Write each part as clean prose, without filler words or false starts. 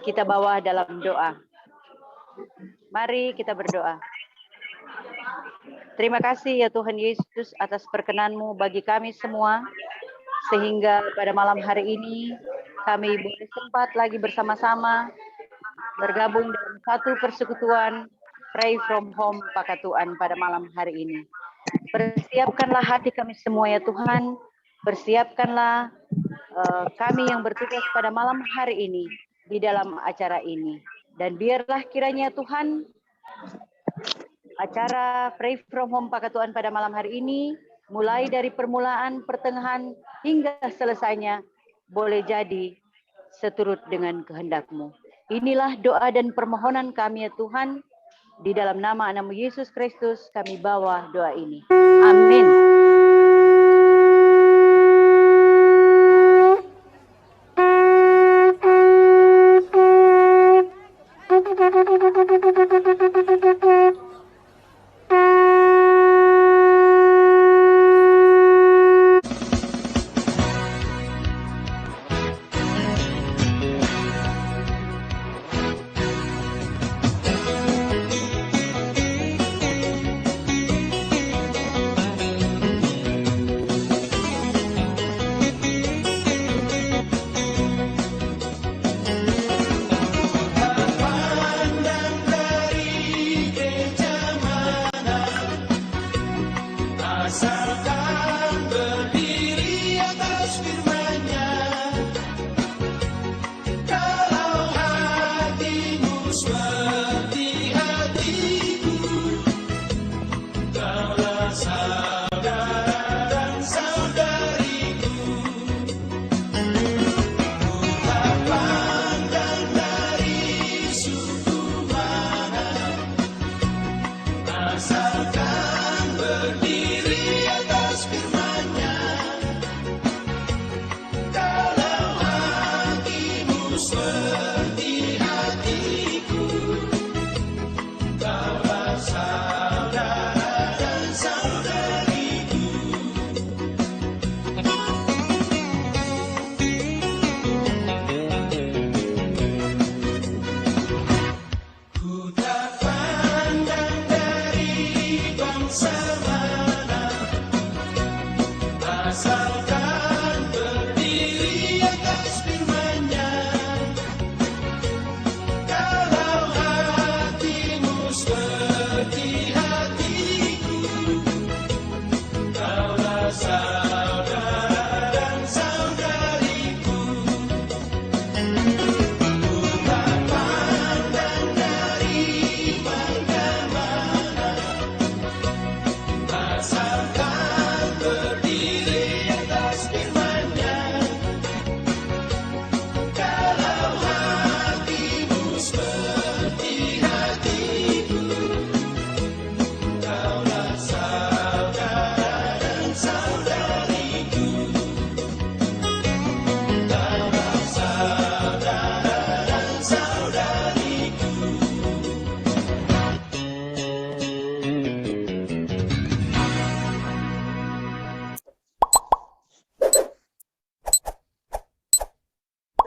kita bawa dalam doa. Mari kita berdoa. Terima kasih ya Tuhan Yesus atas perkenan-Mu bagi kami semua, sehingga pada malam hari ini kami boleh sempat lagi bersama-sama bergabung dalam satu persekutuan Pray from Home Pakatuan pada malam hari ini. Persiapkanlah hati kami semua ya Tuhan, persiapkanlah kami yang bertugas pada malam hari ini di dalam acara ini. Dan biarlah kiranya Tuhan, acara Pray from Home Pakatuan pada malam hari ini, mulai dari permulaan, pertengahan, hingga selesainya, boleh jadi seturut dengan kehendak-Mu. Inilah doa dan permohonan kami ya Tuhan, di dalam nama Anak-Mu Yesus Kristus kami bawa doa ini. Amin.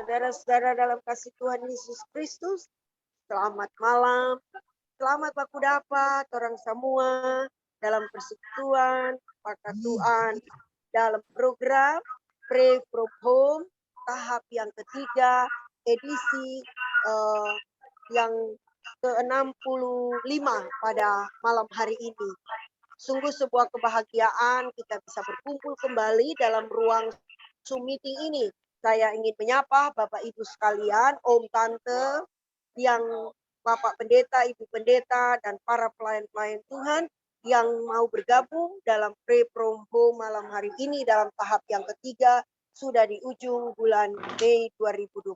Saudara-saudara dalam kasih Tuhan Yesus Kristus, selamat malam, selamat baku dapat orang semua dalam persekutuan, pakatuan, dalam program Pray from Home tahap yang ketiga, edisi yang ke-65 pada malam hari ini. Sungguh sebuah kebahagiaan kita bisa berkumpul kembali dalam ruang Zoom meeting ini. Saya ingin menyapa Bapak Ibu sekalian, Om Tante, yang Bapak Pendeta, Ibu Pendeta, dan para pelayan-pelayan Tuhan yang mau bergabung dalam Pray from Home malam hari ini dalam tahap yang ketiga, sudah di ujung bulan Mei 2022.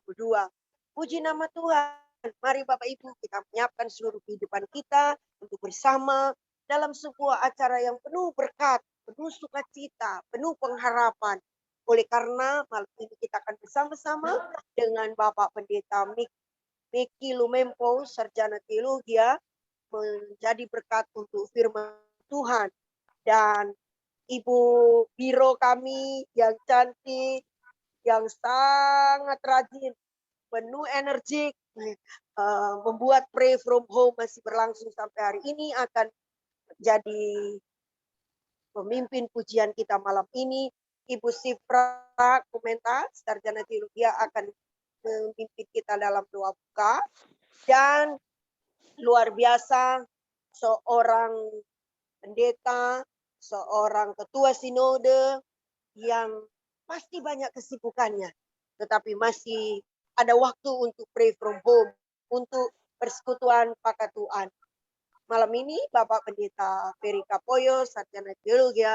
Puji nama Tuhan. Mari Bapak Ibu kita menyiapkan seluruh kehidupan kita untuk bersama dalam sebuah acara yang penuh berkat, penuh sukacita, penuh pengharapan. Oleh karena malam ini kita akan bersama-sama dengan Bapak Pendeta Miki Lumempo, Sarjana Teologi, menjadi berkat untuk firman Tuhan. Dan Ibu Biro kami yang cantik, yang sangat rajin penuh energik, membuat Pray From Home masih berlangsung sampai hari ini, akan jadi pemimpin pujian kita malam ini. Ibu Sifra Komentar, sarjana teologi, akan memimpin kita dalam doa buka. Dan luar biasa, seorang pendeta, seorang ketua sinode yang pasti banyak kesibukannya, tetapi masih ada waktu untuk Pray From Home, untuk persekutuan pakatuan. Malam ini Bapak Pendeta Ferry Kapoyo, sarjana teologi,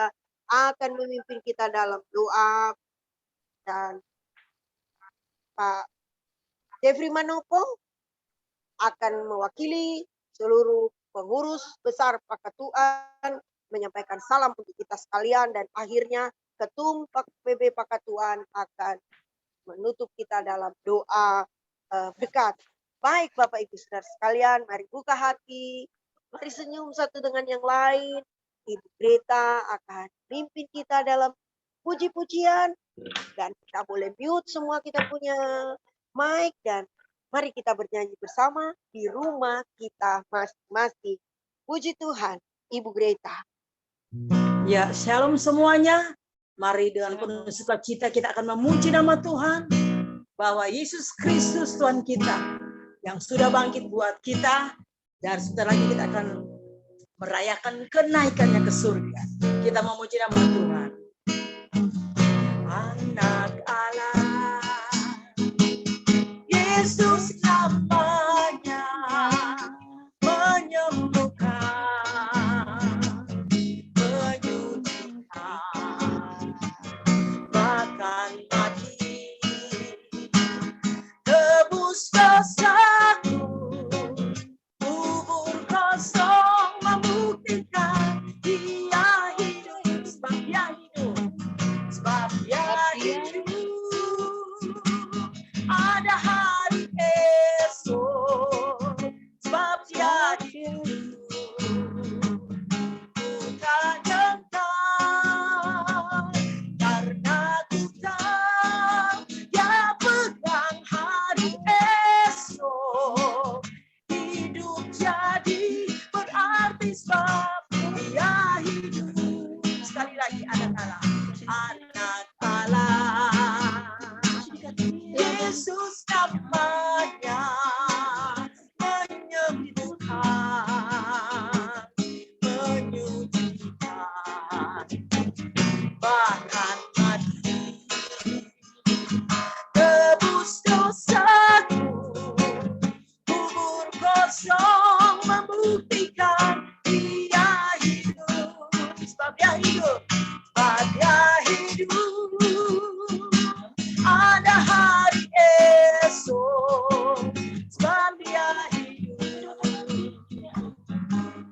akan memimpin kita dalam doa, dan Pak Jeffrey Manopo akan mewakili seluruh pengurus besar pakatuan, menyampaikan salam untuk kita sekalian, dan akhirnya Ketum PB Pakatuan akan menutup kita dalam doa berkat. Baik Bapak Ibu Saudara sekalian, mari buka hati, mari senyum satu dengan yang lain. Ibu Greta akan pimpin kita dalam puji-pujian, dan kita boleh mute semua kita punya mic, dan mari kita bernyanyi bersama di rumah kita masing-masing. Puji Tuhan, Ibu Greta. Ya, shalom semuanya. Mari dengan penuh sukacita kita akan memuji nama Tuhan, bahwa Yesus Kristus Tuhan kita yang sudah bangkit buat kita, dan sebentar lagi kita akan merayakan kenaikannya ke surga. Kita memuji nama Tuhan. Anak Allah, Yesus namanya, menyembuhkan, menyucikan, bahkan mati, tebus dosaku, kubur kosong membuktikan Dia hidup, sebab Dia hidup, sebab Dia hidup. Ada hari esok, sebab Dia hidup. Ku tak gentar, karena ku tahu Dia pegang hari esok. Hidup jadi berarti sebab Dia hidup. Sekali lagi, anak Allah, anak Allah, Yesus namanya, menyembuhkan, menyucikan, bahkan mati, tebus dosaku, kubur kosong membuktikan Dia hidup, sebab Dia hidup, sebab Dia hidup. Ada hari esok, sebab Dia hidup.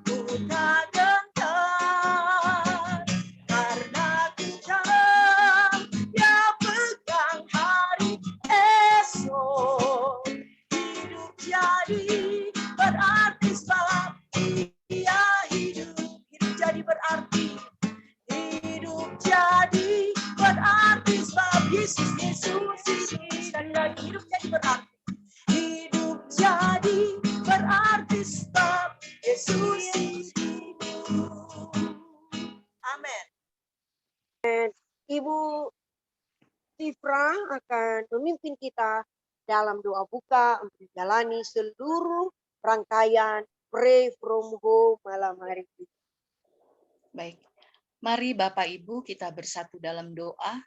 Ku tak gentar, karena ku tahu Dia pegang hari esok. Hidup jadi berarti sebab Dia hidup. Hidup jadi berarti. Hidup jadi berarti sebab Yesus hidup. Sekali lagi, hidup jadi berarti. Hidup jadi berarti sebab Yesus hidup. Amin. Ibu Sifra akan memimpin kita dalam doa buka untuk menjalani seluruh rangkaian Pray From Home malam hari ini. Baik, mari Bapak Ibu kita bersatu dalam doa.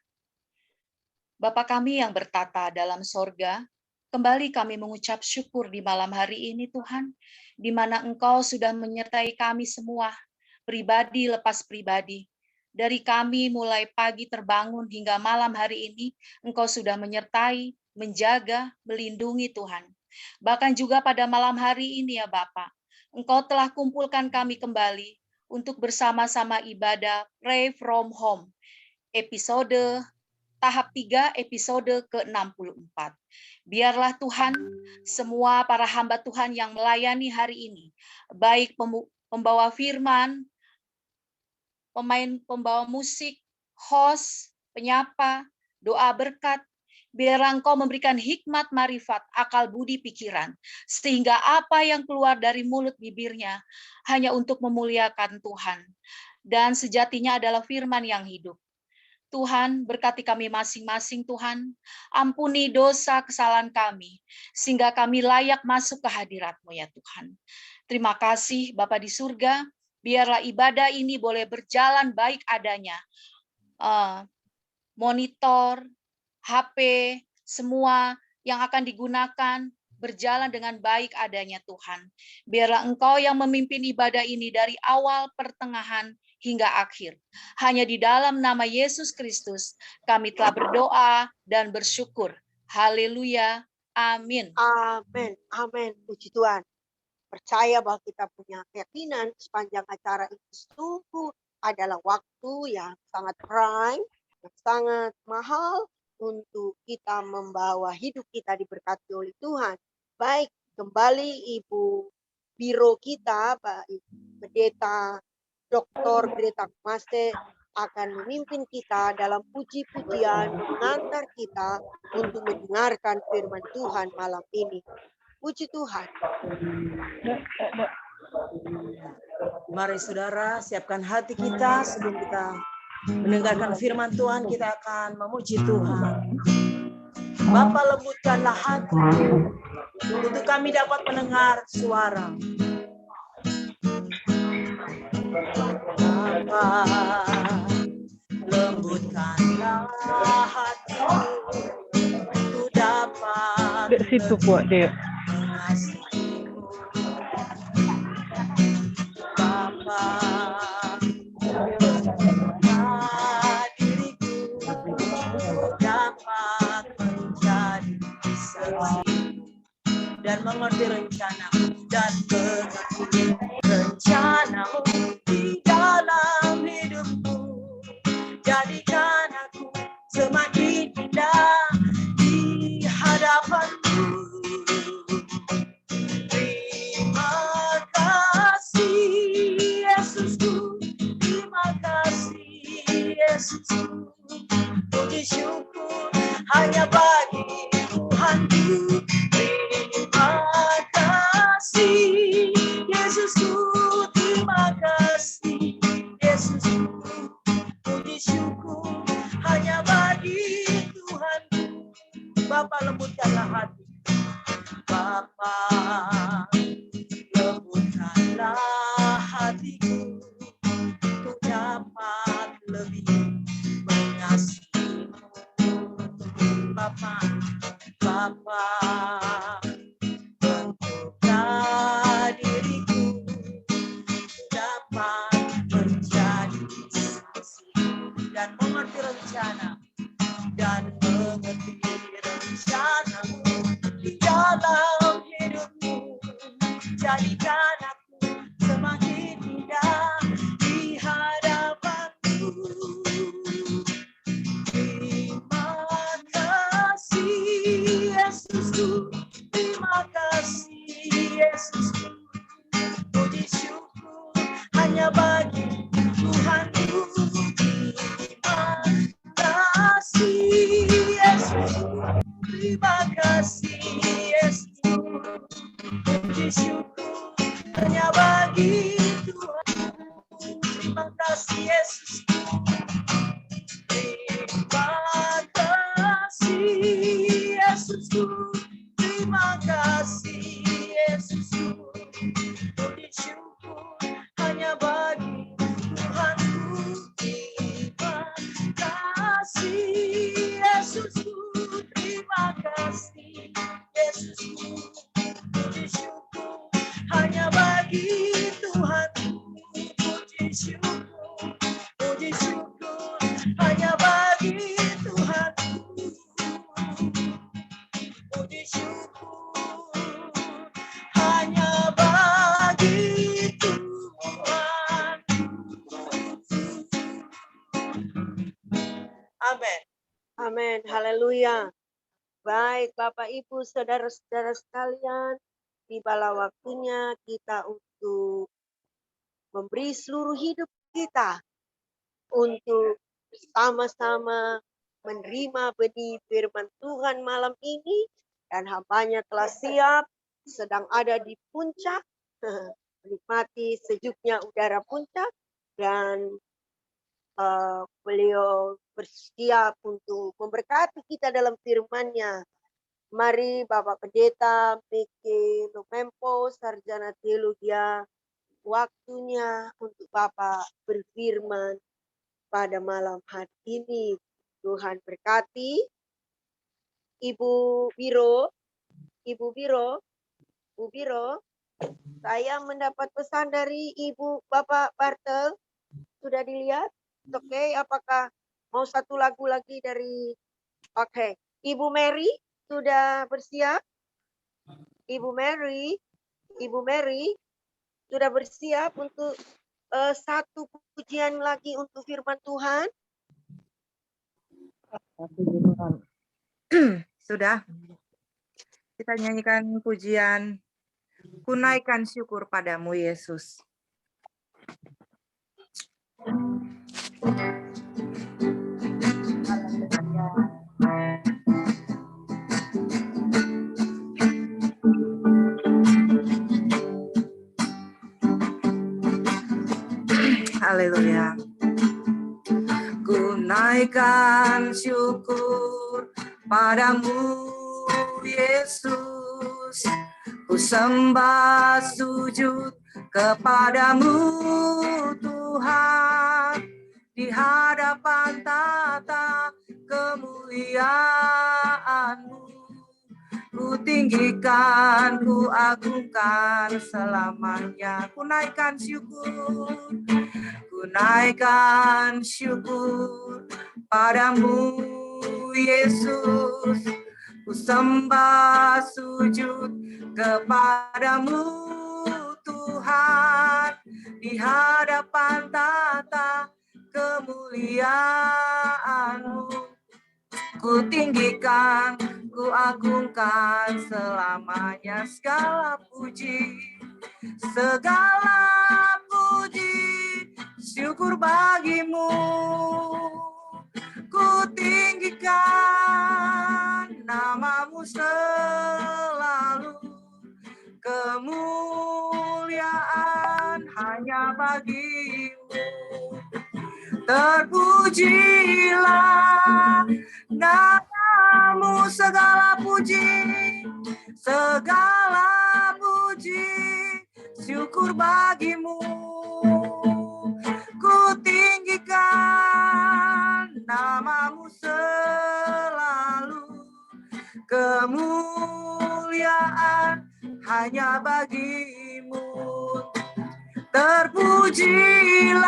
Bapa kami yang bertata dalam sorga, kembali kami mengucap syukur di malam hari ini Tuhan, di mana Engkau sudah menyertai kami semua, pribadi lepas pribadi. Dari kami mulai pagi terbangun hingga malam hari ini, Engkau sudah menyertai, menjaga, melindungi Tuhan. Bahkan juga pada malam hari ini ya Bapa, Engkau telah kumpulkan kami kembali untuk bersama-sama ibadah Pray From Home, episode tahap 3, episode ke-64. Biarlah Tuhan, semua para hamba Tuhan yang melayani hari ini, baik pembawa firman, pembawa musik, host, penyapa, doa berkat, Biarlah Engkau memberikan hikmat, marifat, akal budi pikiran, sehingga apa yang keluar dari mulut bibirnya hanya untuk memuliakan Tuhan. Dan sejatinya adalah firman yang hidup. Tuhan, berkati kami masing-masing Tuhan. Ampuni dosa kesalahan kami, sehingga kami layak masuk ke hadirat-Mu ya Tuhan. Terima kasih Bapa di surga, biarlah ibadah ini boleh berjalan baik adanya. Monitor, HP, semua yang akan digunakan berjalan dengan baik adanya Tuhan. Biarlah Engkau yang memimpin ibadah ini dari awal, pertengahan, hingga akhir. Hanya di dalam nama Yesus Kristus kami telah berdoa dan bersyukur. Haleluya. Amin. Amin. Amin. Puji Tuhan. Percaya bahwa kita punya keyakinan sepanjang acara itu sungguh adalah waktu yang sangat prime, yang sangat mahal untuk kita membawa hidup kita diberkati oleh Tuhan. Baik, kembali Ibu Biro kita, Pak Pendeta Dr. Greta Kumaste akan memimpin kita dalam puji-pujian, mengantar kita untuk mendengarkan firman Tuhan malam ini. Puji Tuhan. Mari saudara, siapkan hati kita sebelum kita mendengarkan firman Tuhan, kita akan memuji Tuhan. Bapa, lembutkanlah hati untuk kami dapat mendengar suara. Bapa, lembutkanlah hati untuk dapat Dek situ buat dek. mengasihimu. Bapa, bentuklah diriku dapat menjadi saksi dan mengerti rencanamu dan mengerti rencanamu di dalam hidupku. Jadikan aku semakin indah di hadapanmu. Terima kasih Yesusku, terima kasih Yesusku. Puji syukur hanya bagi Tuhanku. Terima kasih Yesusku, terima kasih Yesusku. Puji syukur hanya bagi Tuhanku. Bapa, lembutkanlah hati. Bapa, lembutkanlah hatiku untuk dapat lebih mengasihimu. Bapa, Bapa, bentuklah diriku dapat menjadi saksi dan mengerti rencana rencanamu di dalam hidupmu. Jadikan aku semakin indah di hadapanmu. Terima kasih Yesusku, terima kasih Yesusku. Puji syukur hanya bagi Tuhanku. Terima kasih Yesusku, terima kasih Yesusku. Puji syukur hanya bagi Tuhan. Terima kasih Yesusku. Terima kasih Yesusku, terima kasih Yesusku. Puji syukur hanya bagi Tuhanku. Terima kasih Yesusku, terima kasih Yesusku. Puji syukur hanya bagi Tuhanku. Puji syukur hanya bagi Tuhanku. Puji syukur hanya bagi Tuhan. Amin. Amin. Haleluya. Baik Bapak Ibu, saudara-saudara sekalian, tibalah waktunya kita untuk memberi seluruh hidup kita untuk sama-sama menerima benih firman Tuhan malam ini. Dan hambanya telah siap, sedang ada di puncak, menikmati sejuknya udara puncak. Dan beliau bersiap untuk memberkati kita dalam firman-Nya. Mari Bapak Pendeta Miki Lumempo, Sarjana Teologia, waktunya untuk Bapak berfirman pada malam hari ini. Tuhan berkati. Ibu Biro, Bu Biro, saya mendapat pesan dari Ibu Bapak Bartel. Sudah dilihat? Oke, apakah mau satu lagu lagi dari Ibu Mary sudah bersiap? Ibu Mary sudah bersiap untuk satu pujian lagi untuk firman Tuhan? Sudah. Kita nyanyikan pujian Kunaikan Syukur Padamu Yesus. Haleluya. Kunaikan syukur padamu Yesus, ku sembah sujud kepadamu Tuhan, di hadapan tata kemuliaan-Mu. Ku tinggikan, ku agungkan selamanya. Ku naikkan syukur padamu Yesus. Ku sembah sujud kepadamu Tuhan, di hadapan tata kemuliaan-Mu. Ku tinggikan, ku agungkan selamanya. Segala puji, syukur bagimu. Ku tinggikan namamu selalu, kemuliaan hanya bagimu. Terpujilah namamu, segala puji, syukur bagimu. Ku tinggikan namamu selalu, kemuliaan hanya bagimu. Terpujilah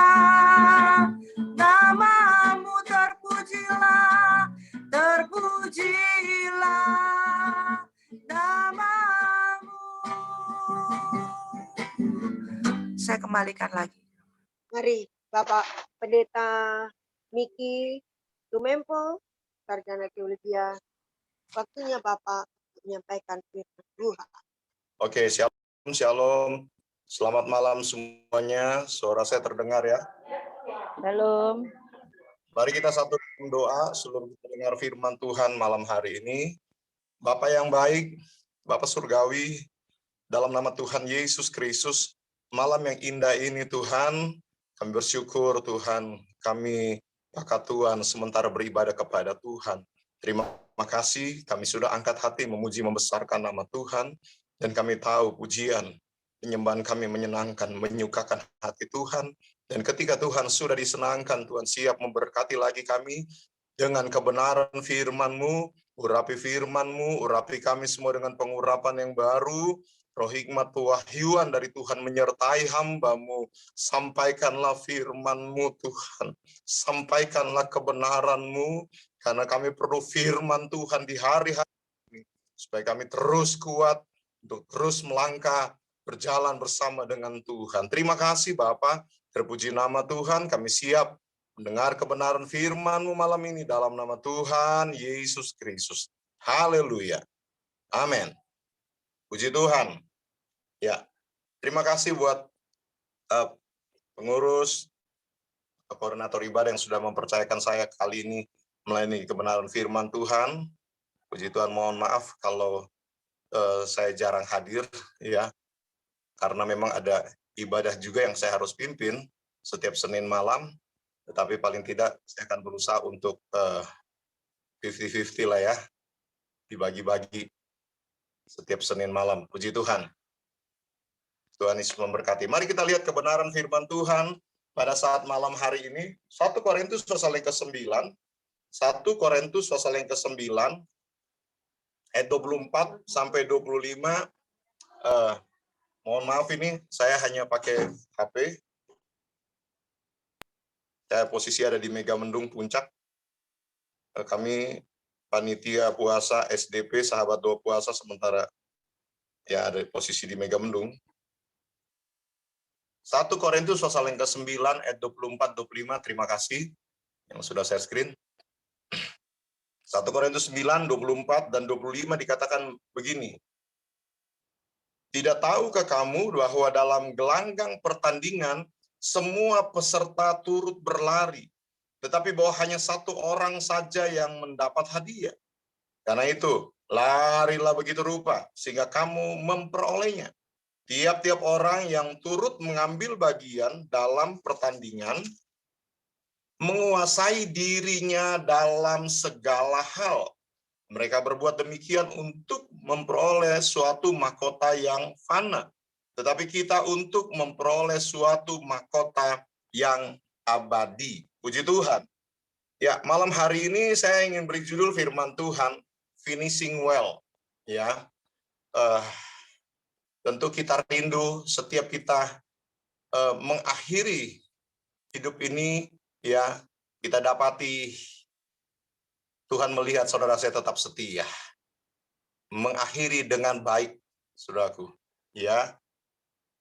namamu, terpujilah namamu. Saya kembalikan lagi. Mari Bapak Pendeta Miki Lumempo, Sarjana Teologia, waktunya Bapak menyampaikan firman Tuhan. Oke, shalom. Selamat malam semuanya. Suara saya terdengar ya? Shalom. Mari kita satu doa sebelum kita dengar firman Tuhan malam hari ini. Bapa yang baik, Bapa surgawi, dalam nama Tuhan Yesus Kristus, malam yang indah ini Tuhan, kami bersyukur Tuhan, kami pakat Tuhan sementara beribadah kepada Tuhan. Terima kasih, kami sudah angkat hati memuji membesarkan nama Tuhan, dan kami tahu pujian, penyembahan kami menyenangkan, menyukakan hati Tuhan, dan ketika Tuhan sudah disenangkan, Tuhan siap memberkati lagi kami dengan kebenaran firman-Mu, urapi firman-Mu, urapi kami semua dengan pengurapan yang baru, roh hikmat pewahyuan dari Tuhan menyertai hamba-Mu, sampaikanlah firman-Mu Tuhan, sampaikanlah kebenaran-Mu, karena kami perlu firman Tuhan di hari-hari ini, supaya kami terus kuat, untuk terus melangkah, berjalan bersama dengan Tuhan. Terima kasih Bapa, terpuji nama Tuhan, kami siap mendengar kebenaran firman-Mu malam ini dalam nama Tuhan Yesus Kristus. Haleluya. Amin. Puji Tuhan. Ya, terima kasih buat pengurus, koordinator ibadah yang sudah mempercayakan saya kali ini melayani kebenaran firman Tuhan. Puji Tuhan, mohon maaf kalau saya jarang hadir, ya, karena memang ada ibadah juga yang saya harus pimpin setiap Senin malam. Tetapi paling tidak saya akan berusaha untuk 50-50 lah ya, dibagi-bagi setiap Senin malam. Puji Tuhan. Tuhan Yesus memberkati. Mari kita lihat kebenaran firman Tuhan pada saat malam hari ini. 1 Korintus pasal yang ke-9. 1 Korintus pasal yang ke-9 ayat 24 sampai 25. Mohon maaf ini saya hanya pakai HP. Saya posisi ada di Megamendung Puncak. Kami panitia puasa SDP Sahabat Doa Puasa sementara ya ada posisi di Megamendung. 1 Korintus pasal yang ke-9 ayat 24-25, terima kasih yang sudah saya screen. 1 Korintus 9, 24 dan 25 dikatakan begini. Tidak tahukah kamu bahwa dalam gelanggang pertandingan semua peserta turut berlari, tetapi bahwa hanya satu orang saja yang mendapat hadiah. Karena itu, larilah begitu rupa sehingga kamu memperolehnya. Tiap-tiap orang yang turut mengambil bagian dalam pertandingan menguasai dirinya dalam segala hal. Mereka berbuat demikian untuk memperoleh suatu mahkota yang fana. Tetapi kita untuk memperoleh suatu mahkota yang abadi. Puji Tuhan. Ya, malam hari ini saya ingin beri judul firman Tuhan, Finishing Well. Ya, tentu kita rindu setiap kita mengakhiri hidup ini, ya, kita dapati Tuhan melihat saudara saya tetap setia, mengakhiri dengan baik, saudaraku. Ya,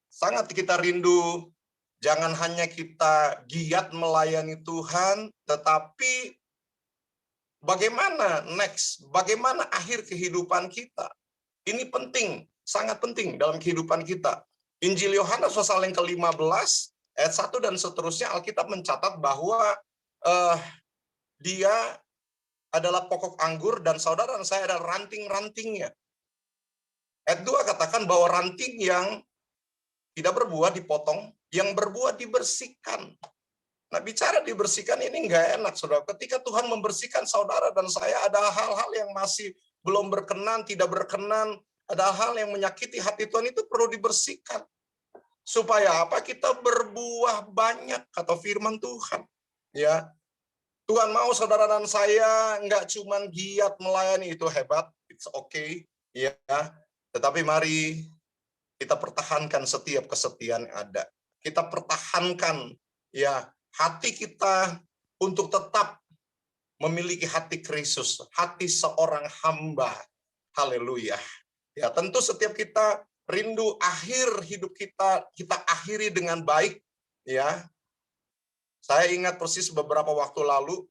sangat kita rindu. Jangan hanya kita giat melayani Tuhan, tetapi bagaimana next, bagaimana akhir kehidupan kita. Ini penting, sangat penting dalam kehidupan kita. Injil Yohanes pasal yang ke-15, ayat 1 dan seterusnya, Alkitab mencatat bahwa dia adalah pokok anggur dan saudara saya adalah ranting-rantingnya. Ayat 2 katakan bahwa ranting yang tidak berbuah dipotong, yang berbuah dibersihkan. Nah, bicara dibersihkan ini enggak enak, saudara. Ketika Tuhan membersihkan saudara dan saya, ada hal-hal yang masih belum berkenan, tidak berkenan, ada hal yang menyakiti hati Tuhan, itu perlu dibersihkan. Supaya apa? Kita berbuah banyak, kata firman Tuhan. Ya, Tuhan mau saudara dan saya enggak cuman giat melayani, itu hebat, it's okay, ya. Tetapi mari kita pertahankan setiap kesetiaan yang ada. Kita pertahankan ya hati kita untuk tetap memiliki hati Kristus, hati seorang hamba. Haleluya. Ya, tentu setiap kita rindu akhir hidup kita akhiri dengan baik, ya. Saya ingat persis beberapa waktu lalu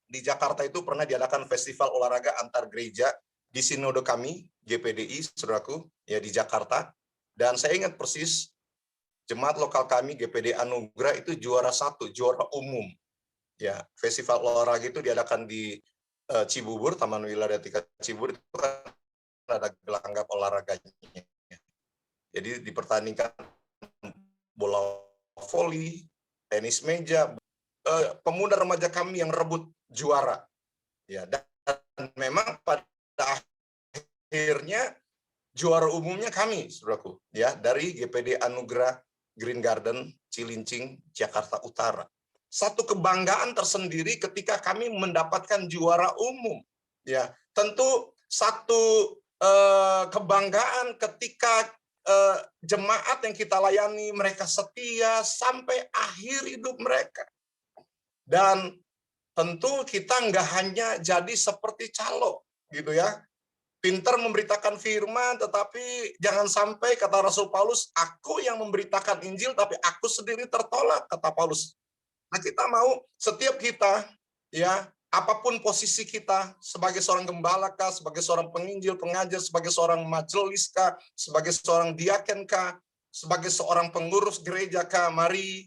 di Jakarta itu pernah diadakan festival olahraga antar gereja di sinode kami, GPDI, saudaraku, ya di Jakarta. Dan saya ingat persis, jemaat lokal kami, GPD Anugerah, itu juara 1, juara umum. Ya, festival olahraga itu diadakan di Cibubur, Taman Wilayatika Cibubur, itu kan ada gelanggang olahraganya. Jadi dipertandingkan bola voli, tenis meja, pemuda remaja kami yang rebut juara. Ya, dan memang pada akhirnya juara umumnya kami, saudaraku, ya, dari GPD Anugerah Green Garden, Cilincing, Jakarta Utara. Satu kebanggaan tersendiri ketika kami mendapatkan juara umum. Ya, tentu satu kebanggaan ketika jemaat yang kita layani mereka setia sampai akhir hidup mereka. Dan tentu kita nggak hanya jadi seperti calo, gitu ya. Pintar memberitakan firman, tetapi jangan sampai, kata Rasul Paulus, aku yang memberitakan Injil, tapi aku sendiri tertolak, kata Paulus. Nah, kita mau setiap kita, ya, apapun posisi kita, sebagai seorang gembala kah, sebagai seorang penginjil, pengajar, sebagai seorang majelis kah, sebagai seorang diaken kah, sebagai seorang pengurus gereja kah, mari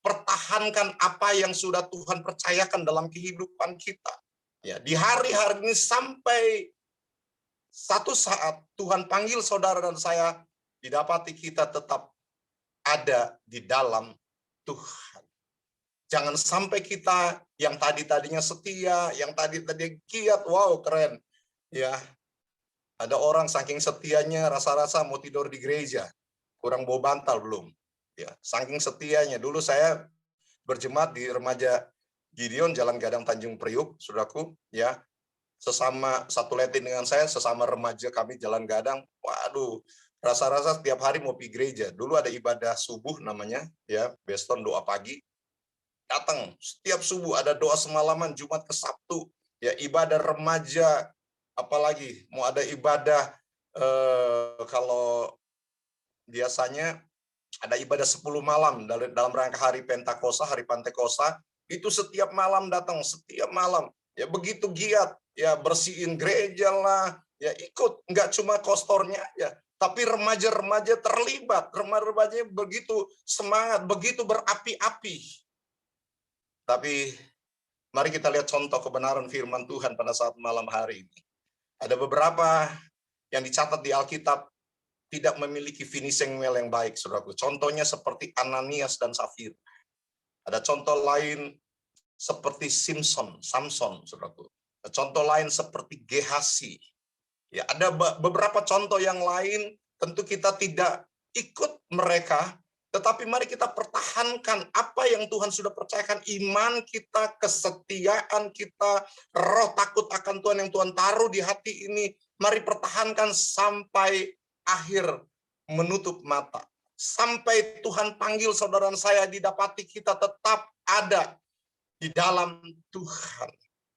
pertahankan apa yang sudah Tuhan percayakan dalam kehidupan kita. Ya, di hari-hari ini sampai satu saat Tuhan panggil saudara dan saya, didapati kita tetap ada di dalam Tuhan. Jangan sampai kita yang tadinya setia, yang tadi giat, wow keren. Ya, ada orang saking setianya rasa-rasa mau tidur di gereja, kurang bawa bantal belum. Ya, saking setianya. Dulu saya berjemaat di remaja Gideon Jalan Gadang Tanjung Priuk, saudaraku, ya. Sesama satu letin dengan saya, sesama remaja kami Jalan Gadang. Waduh, rasa-rasa setiap hari mau pergi gereja. Dulu ada ibadah subuh namanya, ya, Beston doa pagi. Datang setiap subuh ada doa semalaman Jumat ke Sabtu, ya, ibadah remaja, apalagi mau ada ibadah kalau biasanya ada ibadah 10 malam dalam rangka hari Pentakosta, hari Pantekosta, itu setiap malam datang, setiap malam. Ya begitu giat, ya bersihin gereja lah, ya ikut, nggak cuma kostornya ya, tapi remaja-remaja terlibat, remaja-remajanya begitu semangat, begitu berapi-api. Tapi mari kita lihat contoh kebenaran firman Tuhan pada saat malam hari ini. Ada beberapa yang dicatat di Alkitab tidak memiliki finishing well yang baik, saudaraku. Contohnya seperti Ananias dan Safira. Ada contoh lain seperti Samson, saudaraku. Contoh lain seperti Gehasi. Ya, ada beberapa contoh yang lain, tentu kita tidak ikut mereka, tetapi mari kita pertahankan apa yang Tuhan sudah percayakan, iman kita, kesetiaan kita, roh takut akan Tuhan yang Tuhan taruh di hati ini. Mari pertahankan sampai akhir menutup mata. Sampai Tuhan panggil saudara saya, didapati kita tetap ada di dalam Tuhan.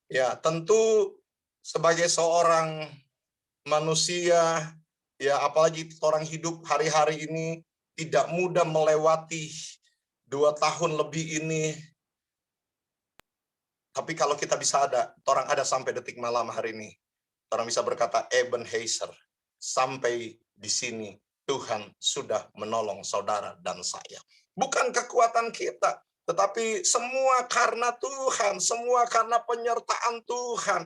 Ya, tentu sebagai seorang manusia, ya apalagi orang hidup hari-hari ini, tidak mudah melewati 2 tahun lebih ini. Tapi kalau kita bisa orang ada sampai detik malam hari ini, orang bisa berkata, Ebenezer, sampai di sini Tuhan sudah menolong saudara dan saya. Bukan kekuatan kita, tetapi semua karena Tuhan, semua karena penyertaan Tuhan.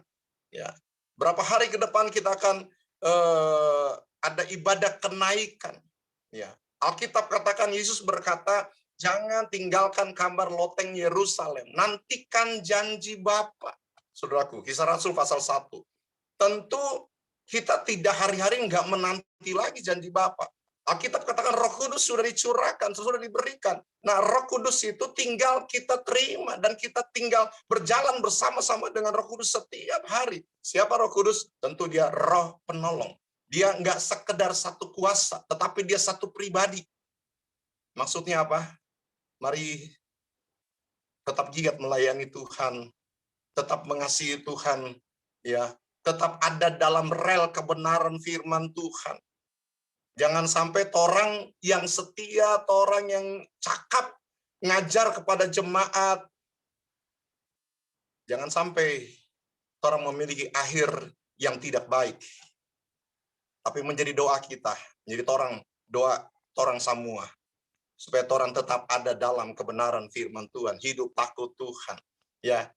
Ya, berapa hari ke depan kita akan ada ibadah kenaikan. Ya, Alkitab katakan, Yesus berkata, jangan tinggalkan kabar loteng Yerusalem, nantikan janji Bapa. Saudaraku, Kisah Rasul pasal 1. Tentu kita tidak hari-hari nggak menanti lagi janji Bapa. Alkitab katakan Roh Kudus sudah dicurahkan, sudah diberikan. Nah, Roh Kudus itu tinggal kita terima dan kita tinggal berjalan bersama-sama dengan Roh Kudus setiap hari. Siapa Roh Kudus? Tentu dia Roh penolong. Dia nggak sekedar satu kuasa, tetapi dia satu pribadi. Maksudnya apa? Mari tetap giat melayani Tuhan, tetap mengasihi Tuhan, ya. Tetap ada dalam rel kebenaran firman Tuhan. Jangan sampai orang yang setia, orang yang cakap ngajar kepada jemaat, jangan sampai orang memiliki akhir yang tidak baik. Tapi menjadi doa kita, menjadi doa orang semua, supaya orang tetap ada dalam kebenaran firman Tuhan, hidup takut Tuhan. Ya,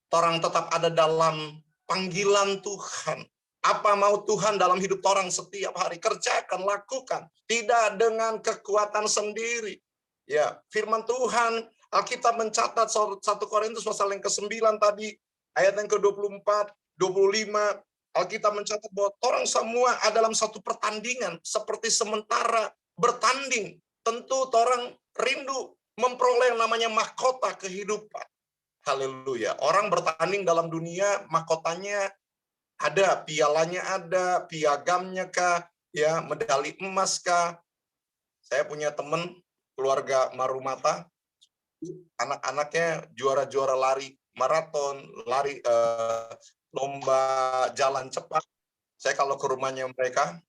orang tetap ada dalam panggilan Tuhan. Apa mau Tuhan dalam hidup orang setiap hari? Kerjakan, lakukan. Tidak dengan kekuatan sendiri. Ya, firman Tuhan, Alkitab mencatat 1 Korintus pasal yang ke-9 tadi, ayat yang ke-24, 25, Alkitab mencatat bahwa orang semua ada dalam satu pertandingan, seperti sementara bertanding. Tentu orang rindu memperoleh yang namanya mahkota kehidupan. Haleluya. Orang bertanding dalam dunia, mahkotanya ada, pialanya ada, piagamnya kah, ya, medali emas kah. Saya punya teman keluarga Marumata, anak-anaknya juara-juara lari maraton, lari lomba jalan cepat. Saya kalau ke rumahnya mereka,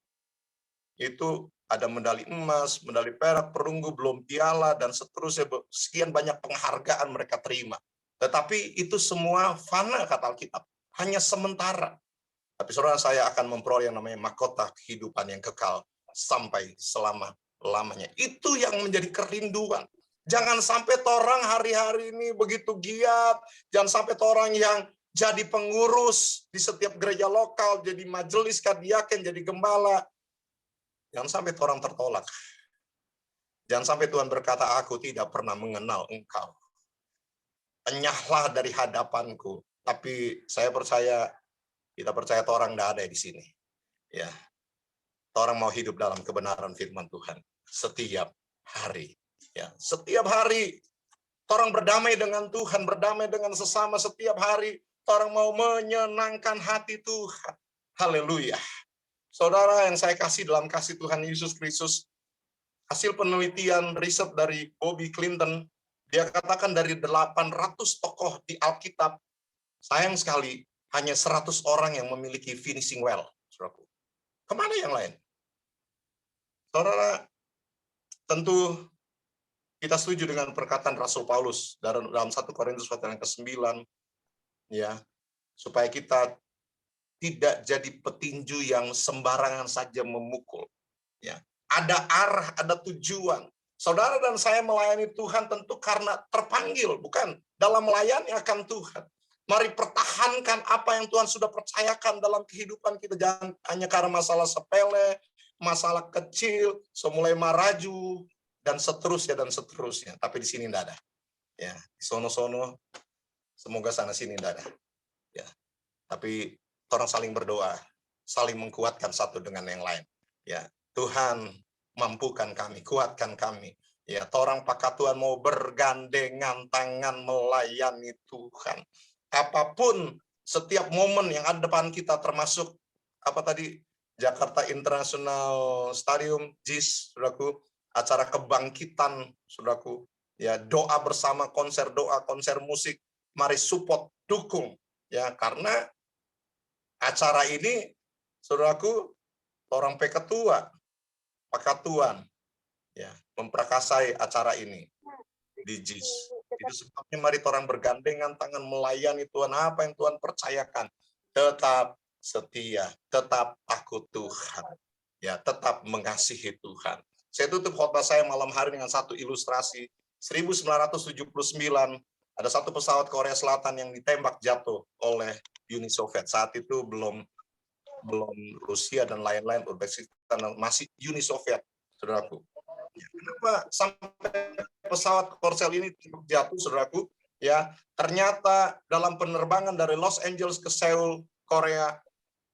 itu ada medali emas, medali perak, perunggu, belum piala, dan seterusnya. Sekian banyak penghargaan mereka terima. Tetapi itu semua fana, kata Alkitab. Hanya sementara. Tapi saudara, saya akan memperoleh yang namanya mahkota kehidupan yang kekal sampai selama-lamanya. Itu yang menjadi kerinduan. Jangan sampai orang hari-hari ini begitu giat. Jangan sampai orang yang jadi pengurus di setiap gereja lokal, jadi majelis kadiaken, jadi gembala. Jangan sampai orang tertolak. Jangan sampai Tuhan berkata, aku tidak pernah mengenal engkau. Enyahlah dari hadapanku. Tapi saya percaya, kita percaya orang tidak ada di sini. Ya, orang mau hidup dalam kebenaran firman Tuhan setiap hari. Ya, setiap hari orang berdamai dengan Tuhan, berdamai dengan sesama setiap hari. Orang mau menyenangkan hati Tuhan. Haleluya. Saudara yang saya kasih dalam kasih Tuhan Yesus Kristus, hasil penelitian riset dari Bobby Clinton, dia katakan dari 800 tokoh di Alkitab, sayang sekali hanya 100 orang yang memiliki finishing well. Saudaraku. Kemana yang lain? Saudara, tentu kita setuju dengan perkataan Rasul Paulus dalam 1 Korintus pasal yang ke-9, ya, supaya kita tidak jadi petinju yang sembarangan saja memukul. Ya. Ada arah, ada tujuan. Saudara dan saya melayani Tuhan tentu karena terpanggil, bukan dalam melayani akan Tuhan. Mari pertahankan apa yang Tuhan sudah percayakan dalam kehidupan kita. Jangan hanya karena masalah sepele, masalah kecil, semulai maraju, dan seterusnya, dan seterusnya. Tapi di sini tidak ada. Ya, di sono-sono, semoga sana-sini tidak ada. Ya. Tapi orang saling berdoa, saling menguatkan satu dengan yang lain. Ya, Tuhan mampukan kami, kuatkan kami. Ya, orang pakatuan mau bergandengan tangan melayani Tuhan. Apapun setiap momen yang ada depan kita, termasuk apa tadi, Jakarta International Stadium, JIS, saudaraku, acara kebangkitan, saudaraku, ya, doa bersama, konser doa, konser musik, mari support, dukung, ya, karena acara ini, saudaraku, orang pakatuan, ya, memperkasai acara ini di JIS. Itu sebabnya mari orang bergandengan tangan melayani Tuhan, apa yang Tuhan percayakan. Tetap setia, tetap takut Tuhan, ya, tetap mengasihi Tuhan. Saya tutup khotbah saya malam hari dengan satu ilustrasi. 1979 ada satu pesawat Korea Selatan yang ditembak jatuh oleh Uni Soviet. Saat itu belum Rusia dan lain-lain, Uzbekistan, masih Uni Soviet, saudaraku. Ya, kenapa sampai pesawat Korsel ini jatuh, saudaraku? Ya, ternyata dalam penerbangan dari Los Angeles ke Seoul, Korea,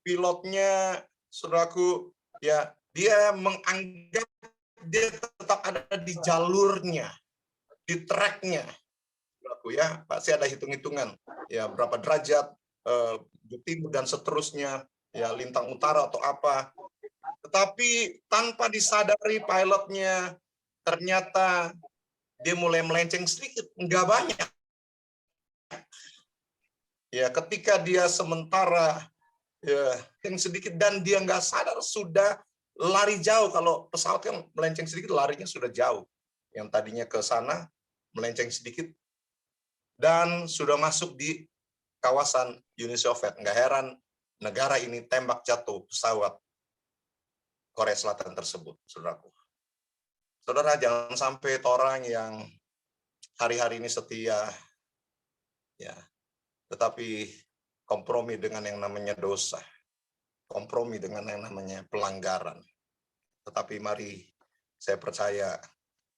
pilotnya, saudaraku, ya, dia menganggap dia tetap ada di jalurnya, di tracknya, saudaraku, ya, pasti ada hitung-hitungan, ya, berapa derajat, timur dan seterusnya, ya, lintang utara atau apa. Tetapi tanpa disadari pilotnya, ternyata dia mulai melenceng sedikit, enggak banyak. Ya, ketika dia sementara ya, yang sedikit dan dia enggak sadar sudah lari jauh. Kalau pesawat kan melenceng sedikit, larinya sudah jauh. Yang tadinya ke sana melenceng sedikit dan sudah masuk di kawasan Uni Soviet. Enggak heran negara ini tembak jatuh pesawat Korea Selatan tersebut, saudaraku. Saudara, jangan sampai orang yang hari-hari ini setia, ya, tetapi kompromi dengan yang namanya dosa, kompromi dengan yang namanya pelanggaran. Tetapi mari, saya percaya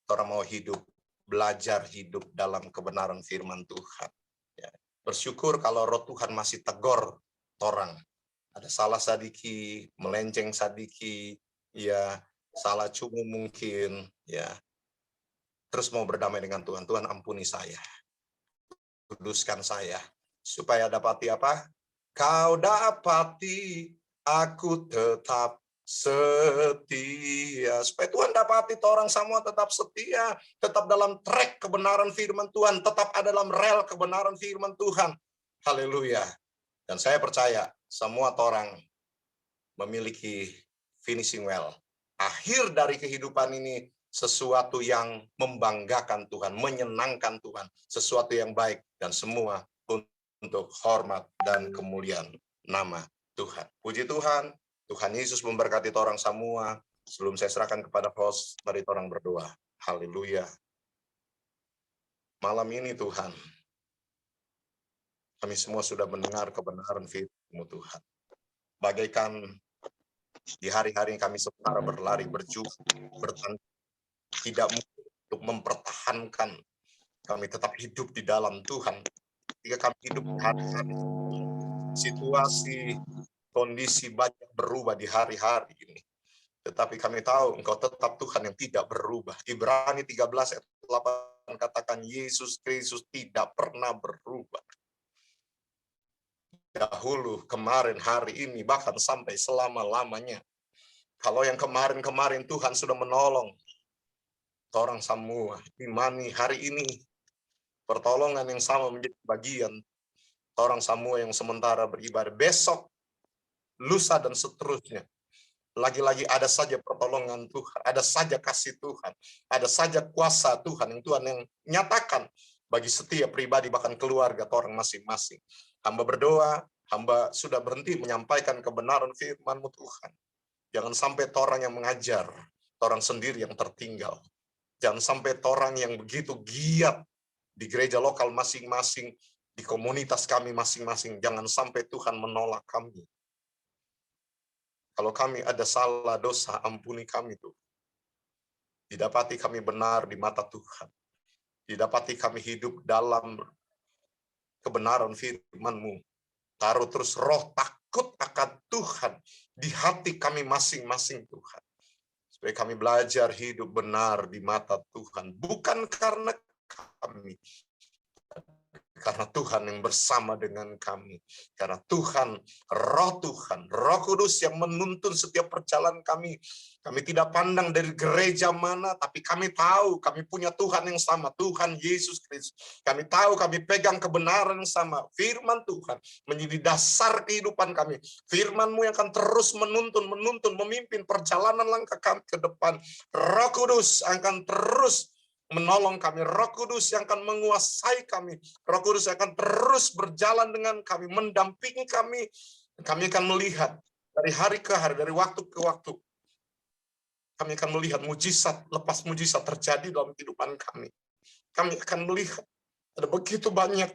orang mau hidup, belajar hidup dalam kebenaran firman Tuhan. Ya, bersyukur kalau roh Tuhan masih tegur orang. Ada salah sadiki, melenceng sadiki, ya, salah cungu mungkin, ya. Terus mau berdamai dengan Tuhan. Tuhan ampuni saya. Kuduskan saya. Supaya dapati apa? Kau dapati aku tetap setia. Supaya Tuhan dapati orang semua tetap setia. Tetap dalam track kebenaran firman Tuhan. Tetap ada dalam rel kebenaran firman Tuhan. Haleluya. Dan saya percaya semua orang memiliki finishing well. Akhir dari kehidupan ini sesuatu yang membanggakan Tuhan, menyenangkan Tuhan, sesuatu yang baik dan semua untuk hormat dan kemuliaan nama Tuhan. Puji Tuhan, Tuhan Yesus memberkati orang semua. Sebelum saya serahkan kepada host, mari orang berdoa. Haleluya. Malam ini Tuhan, Kami semua sudah mendengar kebenaran firman-Mu Tuhan. Bagaikan di hari-hari kami sementara berlari, berjuang, bertanding, tidak mungkin untuk mempertahankan kami tetap hidup di dalam Tuhan. Ketika kami hidup di hari-hari, situasi, kondisi banyak berubah di hari-hari ini. Tetapi kami tahu Engkau tetap Tuhan yang tidak berubah. Ibrani 13 ayat 8 katakan Yesus Kristus tidak pernah berubah. Dahulu, kemarin, hari ini, bahkan sampai selama-lamanya. Kalau yang kemarin-kemarin Tuhan sudah menolong orang semua, imani hari ini pertolongan yang sama menjadi bagian orang semua yang sementara beribadah. Besok, lusa dan seterusnya. Lagi-lagi ada saja pertolongan Tuhan, ada saja kasih Tuhan, ada saja kuasa Tuhan yang nyatakan bagi setiap pribadi bahkan keluarga orang masing-masing. Hamba berdoa, hamba sudah berhenti menyampaikan kebenaran firman-Mu Tuhan. Jangan sampai orang yang mengajar, orang sendiri yang tertinggal. Jangan sampai orang yang begitu giat di gereja lokal masing-masing, di komunitas kami masing-masing. Jangan sampai Tuhan menolak kami. Kalau kami ada salah dosa, ampuni kami Tuhan. Didapati kami benar di mata Tuhan. Didapati kami hidup dalam kebenaran firman-Mu. Taruh terus roh takut akan Tuhan di hati kami masing-masing Tuhan. Supaya kami belajar hidup benar di mata Tuhan. Bukan karena kami, karena Tuhan yang bersama dengan kami. Karena Tuhan, Roh Kudus yang menuntun setiap perjalanan kami. Kami tidak pandang dari gereja mana, tapi kami tahu kami punya Tuhan yang sama, Tuhan Yesus Kristus. Kami tahu kami pegang kebenaran yang sama, firman Tuhan menjadi dasar kehidupan kami. Firman-Mu yang akan terus menuntun, memimpin perjalanan langkah kami ke depan. Roh Kudus akan terus menolong kami, Roh Kudus yang akan menguasai kami, Roh Kudus yang akan terus berjalan dengan kami, mendampingi kami. Kami akan melihat dari hari ke hari, dari waktu ke waktu, kami akan melihat mujizat lepas mujizat terjadi dalam kehidupan kami. Kami akan melihat ada begitu banyak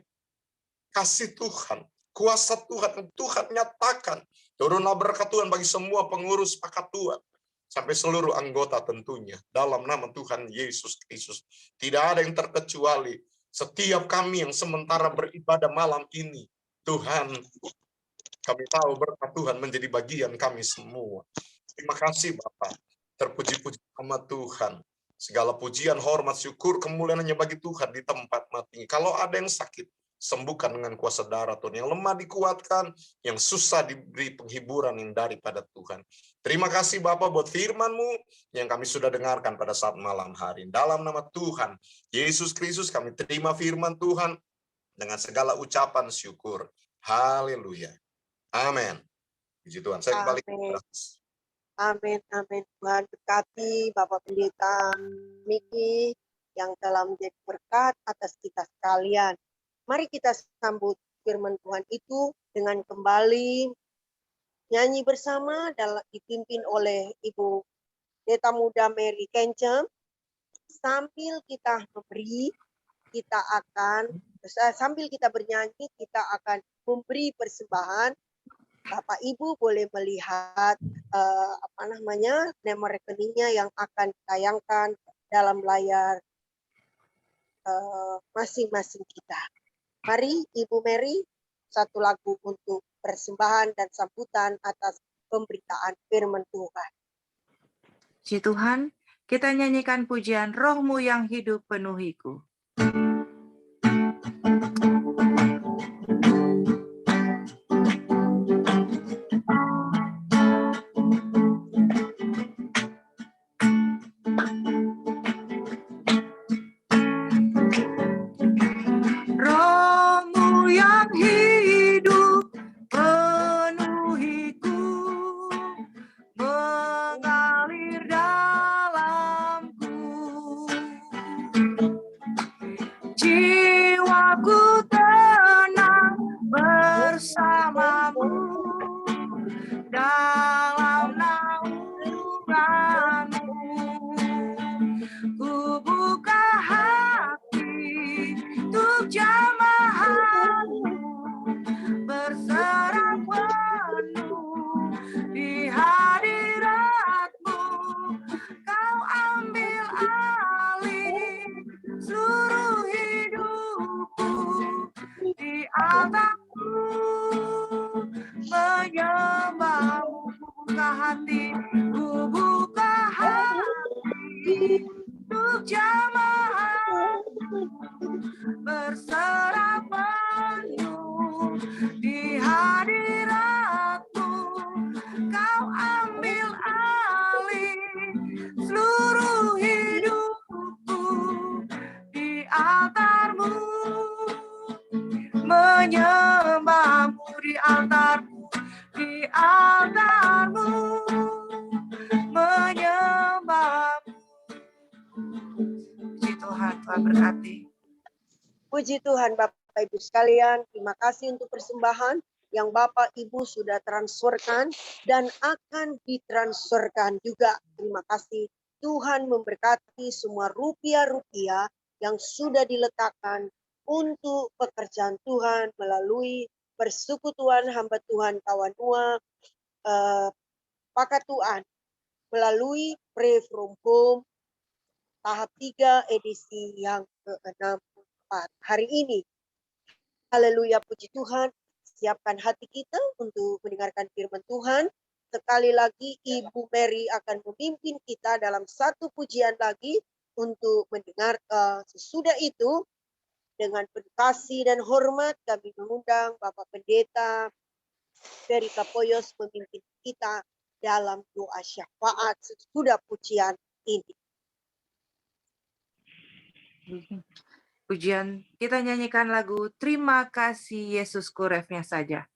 kasih Tuhan, kuasa Tuhan yang Tuhan nyatakan. Turunlah berkat Tuhan bagi semua pengurus pakat Tuhan, sampai seluruh anggota tentunya. Dalam nama Tuhan Yesus Kristus. Tidak ada yang terkecuali. Setiap kami yang sementara beribadah malam ini, Tuhan, kami tahu berkat Tuhan menjadi bagian kami semua. Terima kasih Bapak. Terpuji-puji nama Tuhan. Segala pujian, hormat, syukur, kemuliaan hanya bagi Tuhan di tempat mati. Kalau ada yang sakit, sembuhkan dengan kuasa darah Tuhan. Yang lemah dikuatkan, yang susah diberi penghiburan yang daripada Tuhan. Terima kasih Bapak buat firman-Mu yang kami sudah dengarkan pada saat malam hari. Dalam nama Tuhan Yesus Kristus kami terima firman Tuhan dengan segala ucapan syukur. Haleluya. Amin. Puji Tuhan. Saya kembali kepada Amin, amin. Tuhan berkati Bapak Pendeta Miki yang telah menjadi berkat atas kita sekalian. Mari kita sambut firman Tuhan itu dengan kembali nyanyi bersama dipimpin oleh Ibu Pendeta Muda Mary Kencem. Sambil kita memberi, sambil kita bernyanyi, kita akan memberi persembahan. Bapak Ibu boleh melihat nomor rekeningnya yang akan ditayangkan dalam layar masing-masing kita. Mari Ibu Mary, satu lagu untuk persembahan dan sambutan atas pemberitaan firman Tuhan. Puji Tuhan, kita nyanyikan pujian Roh-Mu yang hidup penuhiku. jamaah berserah penuh di hadirat-Mu. Kau ambil alih seluruh hidupku di altar-Mu, menyembah-Mu di altar-Mu, di altar-Mu, menyembah-Mu. Puji Tuhan, Tuhan berkati. Puji Tuhan Bapak Ibu sekalian, terima kasih untuk persembahan yang Bapak Ibu sudah transferkan dan akan ditransferkan juga. Terima kasih. Tuhan memberkati semua rupiah-rupiah yang sudah diletakkan untuk pekerjaan Tuhan melalui persekutuan hamba Tuhan Kawanua Pakatuan melalui Pray From Home tahap 3 edisi yang ke-64 hari ini. Haleluya, puji Tuhan. Siapkan hati kita untuk mendengarkan firman Tuhan. Sekali lagi Ibu Mary akan memimpin kita dalam satu pujian lagi untuk mendengar. Sesudah itu dengan penuh kasih dan hormat kami mengundang Bapak Pendeta Ferry Kapoyos memimpin kita dalam doa syafaat sesudah pujian ini. Pujian, kita nyanyikan lagu Terima Kasih Yesusku, refnya saja.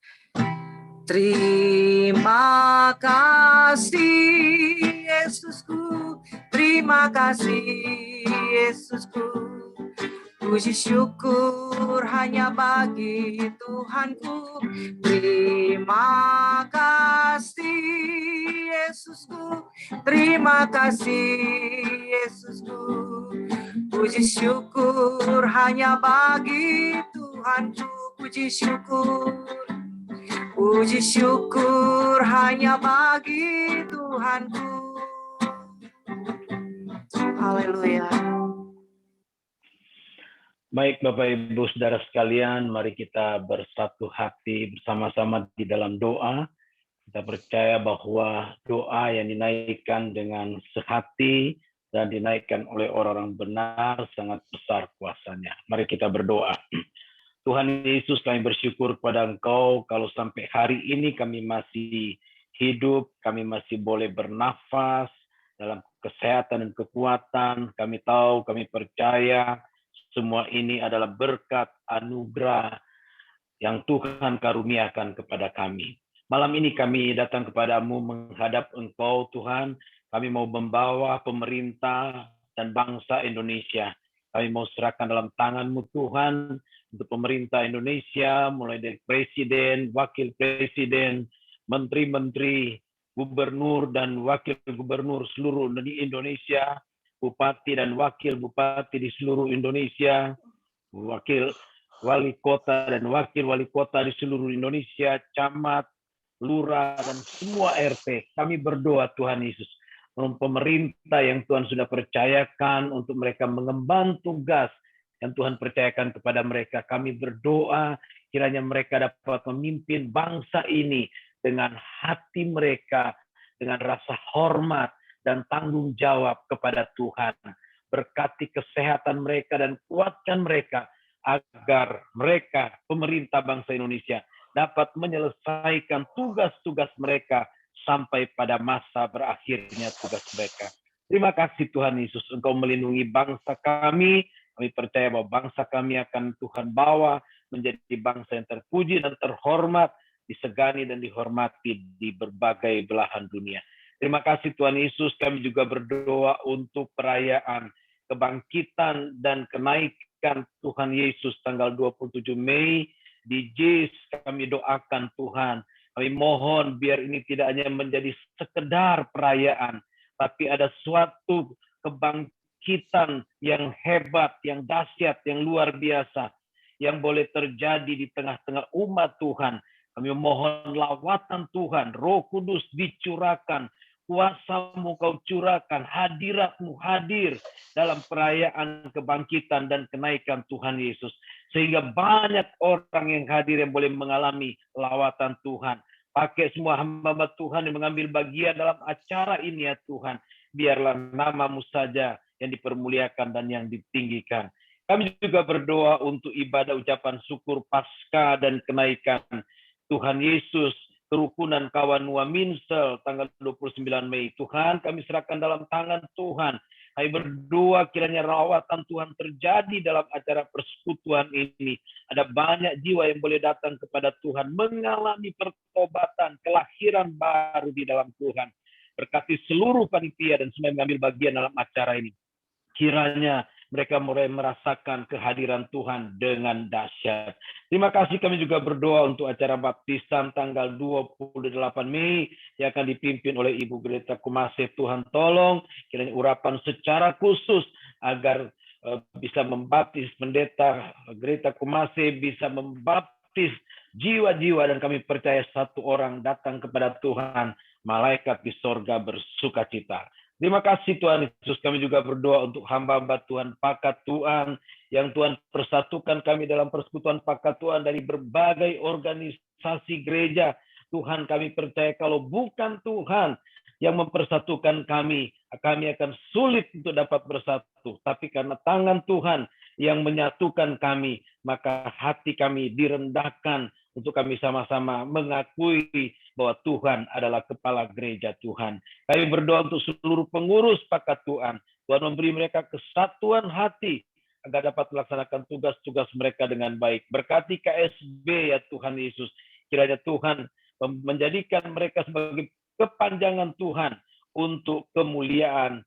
Terima kasih Yesusku, terima kasih Yesusku. Puji syukur hanya bagi Tuhanku. Terima kasih Yesusku, terima kasih Yesusku. Puji syukur hanya bagi Tuhanku. Puji syukur hanya bagi Tuhanku. Haleluya. Baik Bapak Ibu Saudara sekalian, mari kita bersatu hati bersama-sama di dalam doa. Kita percaya bahwa doa yang dinaikkan dengan sehati dan dinaikkan oleh orang-orang benar sangat besar kuasanya. Mari kita berdoa. Tuhan Yesus, kami bersyukur kepada Engkau kalau sampai hari ini kami masih hidup, kami masih boleh bernafas dalam kesehatan dan kekuatan. Kami tahu, kami percaya semua ini adalah berkat anugerah yang Tuhan karuniakan kepada kami. Malam ini kami datang kepadamu menghadap Engkau Tuhan. Kami mau membawa pemerintah dan bangsa Indonesia. Kami mau serahkan dalam tangan-Mu Tuhan untuk pemerintah Indonesia, mulai dari presiden, wakil presiden, menteri-menteri, gubernur dan wakil gubernur seluruh Indonesia, bupati dan wakil bupati di seluruh Indonesia, wakil wali kota dan wakil wali kota di seluruh Indonesia, camat, lurah, dan semua RT. Kami berdoa Tuhan Yesus, pemerintah yang Tuhan sudah percayakan untuk mereka mengemban tugas yang Tuhan percayakan kepada mereka. Kami berdoa kiranya mereka dapat memimpin bangsa ini dengan hati mereka, dengan rasa hormat dan tanggung jawab kepada Tuhan. Berkati kesehatan mereka dan kuatkan mereka agar mereka, pemerintah bangsa Indonesia, dapat menyelesaikan tugas-tugas mereka sampai pada masa berakhirnya tugas mereka. Terima kasih Tuhan Yesus, Engkau melindungi bangsa kami. Kami percaya bahwa bangsa kami akan Tuhan bawa menjadi bangsa yang terpuji dan terhormat, disegani dan dihormati di berbagai belahan dunia. Terima kasih Tuhan Yesus, kami juga berdoa untuk perayaan kebangkitan dan kenaikan Tuhan Yesus tanggal 27 Mei di JIS. Kami doakan Tuhan, kami mohon biar ini tidak hanya menjadi sekedar perayaan, tapi ada suatu kebangkitan yang hebat, yang dahsyat, yang luar biasa, yang boleh terjadi di tengah-tengah umat Tuhan. Kami mohon lawatan Tuhan, Roh Kudus dicurahkan, kuasa-Mu Kau curahkan, hadirat-Mu hadir dalam perayaan kebangkitan dan kenaikan Tuhan Yesus. Sehingga banyak orang yang hadir yang boleh mengalami lawatan Tuhan. Pakai semua hamba-hamba Tuhan yang mengambil bagian dalam acara ini ya Tuhan. Biarlah nama-Mu saja yang dipermuliakan dan yang ditinggikan. Kami juga berdoa untuk ibadah ucapan syukur Paskah dan kenaikan Tuhan Yesus, kerukunan kawan Minsel tanggal 29 Mei. Tuhan, kami serahkan dalam tangan Tuhan. Kami berdoa kiranya rawatan Tuhan terjadi dalam acara persekutuan ini. Ada banyak jiwa yang boleh datang kepada Tuhan, mengalami pertobatan, kelahiran baru di dalam Tuhan. Berkati seluruh panitia dan semua yang mengambil bagian dalam acara ini. Kiranya mereka mulai merasakan kehadiran Tuhan dengan dahsyat. Terima kasih, kami juga berdoa untuk acara baptisan tanggal 28 Mei yang akan dipimpin oleh Ibu Greta Kumase. Tuhan tolong kiranya urapan secara khusus agar bisa membaptis pendeta Greta Kumase, bisa membaptis jiwa-jiwa, dan kami percaya satu orang datang kepada Tuhan, malaikat di sorga bersuka cita. Terima kasih Tuhan Yesus. Kami juga berdoa untuk hamba-hamba Tuhan, Pakat Tuhan, yang Tuhan persatukan kami dalam persekutuan Pakat Tuhan dari berbagai organisasi gereja. Tuhan, kami percaya kalau bukan Tuhan yang mempersatukan kami akan sulit untuk dapat bersatu. Tapi karena tangan Tuhan yang menyatukan kami, maka hati kami direndahkan untuk kami sama-sama mengakui bahwa Tuhan adalah kepala gereja Tuhan. Kami berdoa untuk seluruh pengurus Pakat Tuhan. Tuhan memberi mereka kesatuan hati agar dapat melaksanakan tugas-tugas mereka dengan baik. Berkati KSB ya Tuhan Yesus. Kiranya Tuhan menjadikan mereka sebagai kepanjangan Tuhan untuk kemuliaan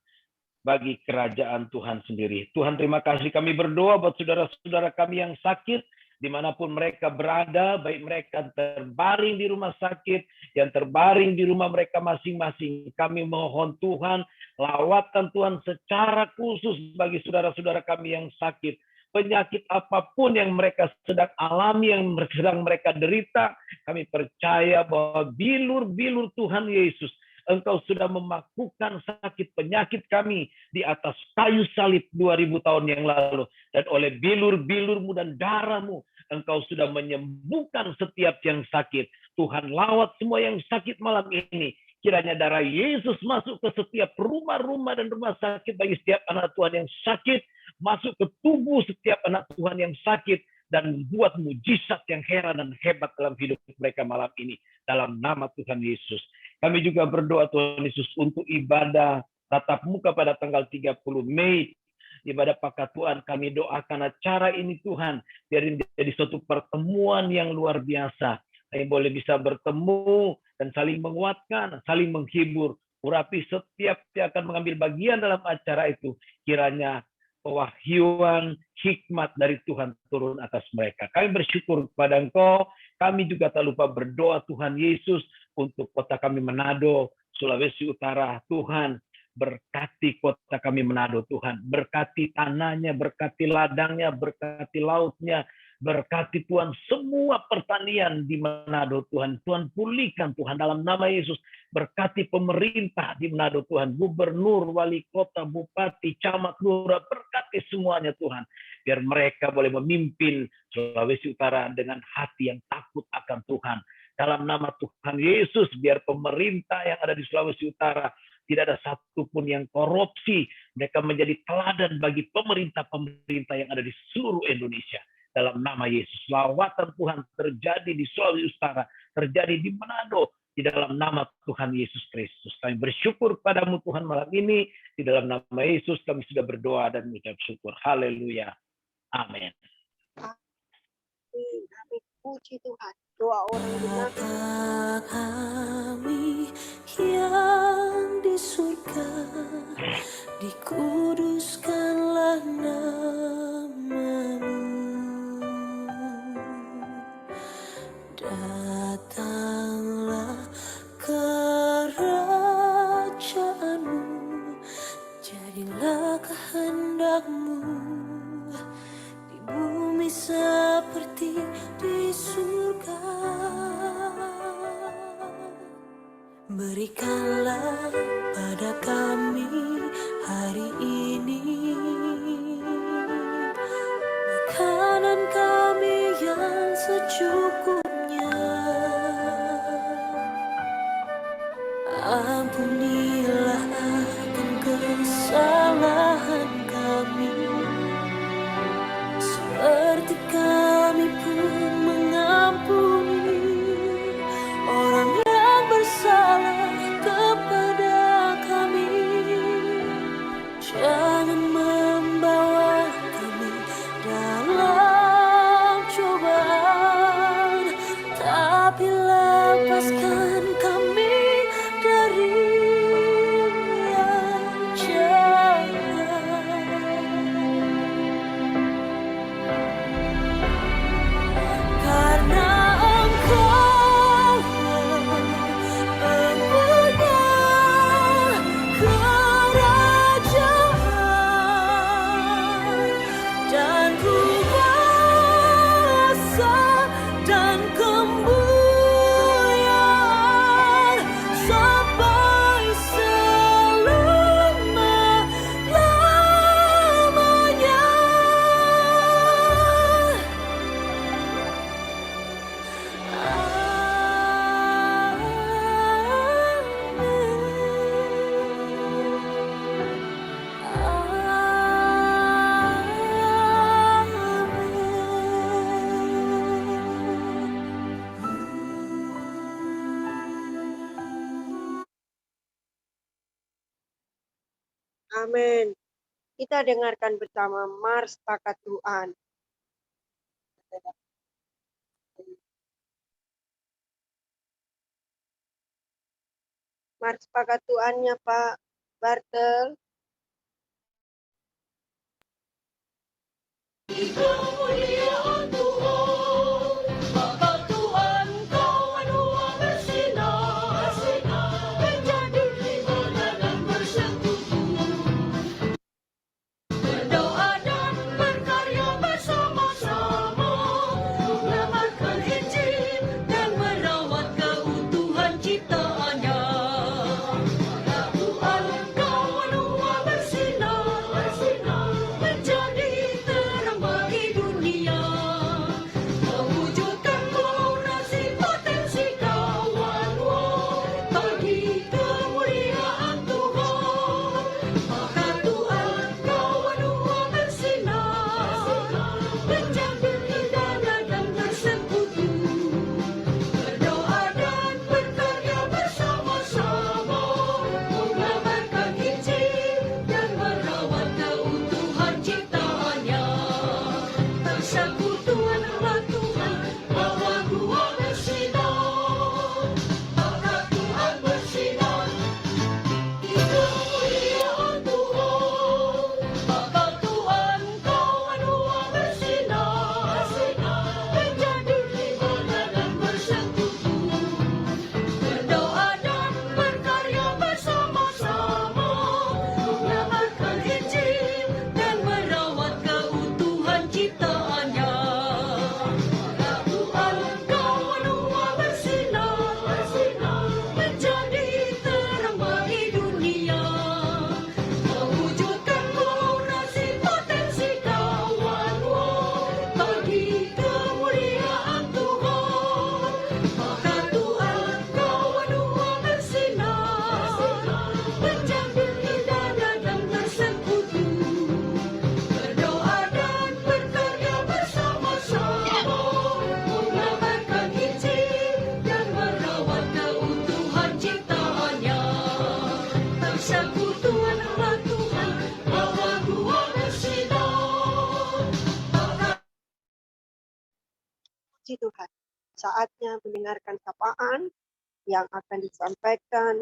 bagi kerajaan Tuhan sendiri. Tuhan, terima kasih. Kami berdoa buat saudara-saudara kami yang sakit, dimanapun mereka berada, baik mereka terbaring di rumah sakit, yang terbaring di rumah mereka masing-masing. Kami mohon Tuhan, lawatan Tuhan secara khusus bagi saudara-saudara kami yang sakit. Penyakit apapun yang mereka sedang alami, yang sedang mereka derita, kami percaya bahwa bilur-bilur Tuhan Yesus, Engkau sudah memakukan sakit penyakit kami di atas kayu salib 2000 tahun yang lalu. Dan oleh bilur-bilur-Mu dan darah-Mu, Engkau sudah menyembuhkan setiap yang sakit. Tuhan, lawat semua yang sakit malam ini. Kiranya darah Yesus masuk ke setiap rumah-rumah dan rumah sakit bagi setiap anak Tuhan yang sakit. Masuk ke tubuh setiap anak Tuhan yang sakit. Dan buat mujizat yang heran dan hebat dalam hidup mereka malam ini. Dalam nama Tuhan Yesus. Kami juga berdoa Tuhan Yesus untuk ibadah tatap muka pada tanggal 30 Mei. Ibadah Pakat Tuhan, kami doakan acara ini Tuhan, biar menjadi suatu pertemuan yang luar biasa. Kami boleh bisa bertemu dan saling menguatkan, saling menghibur. Urapi setiap yang akan mengambil bagian dalam acara itu. Kiranya pewahyuan, hikmat dari Tuhan turun atas mereka. Kami bersyukur kepada Engkau. Kami juga tak lupa berdoa Tuhan Yesus untuk kota kami Manado, Sulawesi Utara. Tuhan, berkati kota kami Manado Tuhan. Berkati tanahnya, berkati ladangnya, berkati lautnya. Berkati Tuhan semua pertanian di Manado Tuhan. Tuhan pulihkan Tuhan dalam nama Yesus. Berkati pemerintah di Manado Tuhan. Gubernur, wali kota, bupati, camat, lurah. Berkati semuanya Tuhan. Biar mereka boleh memimpin Sulawesi Utara dengan hati yang takut akan Tuhan. Dalam nama Tuhan Yesus, biar pemerintah yang ada di Sulawesi Utara tidak ada satupun yang korupsi. Mereka menjadi teladan bagi pemerintah-pemerintah yang ada di seluruh Indonesia. Dalam nama Yesus, lawatan Tuhan terjadi di Sulawesi Utara, terjadi di Manado, di dalam nama Tuhan Yesus Kristus. Kami bersyukur padamu Tuhan malam ini, di dalam nama Yesus kami sudah berdoa dan mengucap syukur. Haleluya. Amin. Amin. Puji Tuhan. Doa orang benar. Bapa kami yang di surga, dikuduskanlah nama-Mu. Datanglah kerajaan-Mu, jadilah kehendak-Mu di bumi seperti di surga. Berikanlah pada kami hari ini makanan kami yang secukupnya. Ampunilah akan kesalahan Jangan membawa kami dalam cobaan, tapi lepaskan kami dari yang jahat. Karena Engkau mempunyai kerajaan dan kuasa dan kemuliaan sampai selama-lamanya. Amin. Kita dengarkan bersama Mars Pakat Tuhan. Mars Pakat Tuhannya Pak Bartel. Kemuliaan Tuhan, maka Tuhan kau menua bersinar, menjadi ibadah dan bersekutu, berdoa dan berkarya bersama-sama, mengamalkan Injil dan merawat keutuhan ciptaannya. Tuhan kau menua bersinar, menjadi terang bagi dunia, mewujudkan koronasi potensi kawan bagi kemuliaan Tuhan. Maka Tuhan kau menua bersinar, menjadi ibadah dan bersekutu, berdoa dan berkarya bersama-sama, mengabarkan Injil dan merawat keutuhan ciptaannya. Persekutuan Allah Tuhan, bahwa Tuhan bersinar, maka Tuhan bersinar. Kemuliaan Tuhan, maka Tuhan kau menua bersinar, menjadi ibadah dan bersekutu, berdoa dan berkarya bersama-sama, mengabarkan Injil dan merawat keutuhan ciptaannya. Tuhan kau menua bersinar, menjadi terang bagi dunia, mewujudkan koronasi potensi kawan bagi kemuliaan Tuhan. Maka Tuhan kau menua bersinar, menjadi ibadah dan bersekutu, berdoa dan berkarya bersama-sama, mengabarkan Injil dan merawat keutuhan ciptaannya. Persekutuan Allah Tuhan, bahwa Tuhan bersinar, maka Puji Tuhan. Saatnya mendengarkan sapaan yang akan disampaikan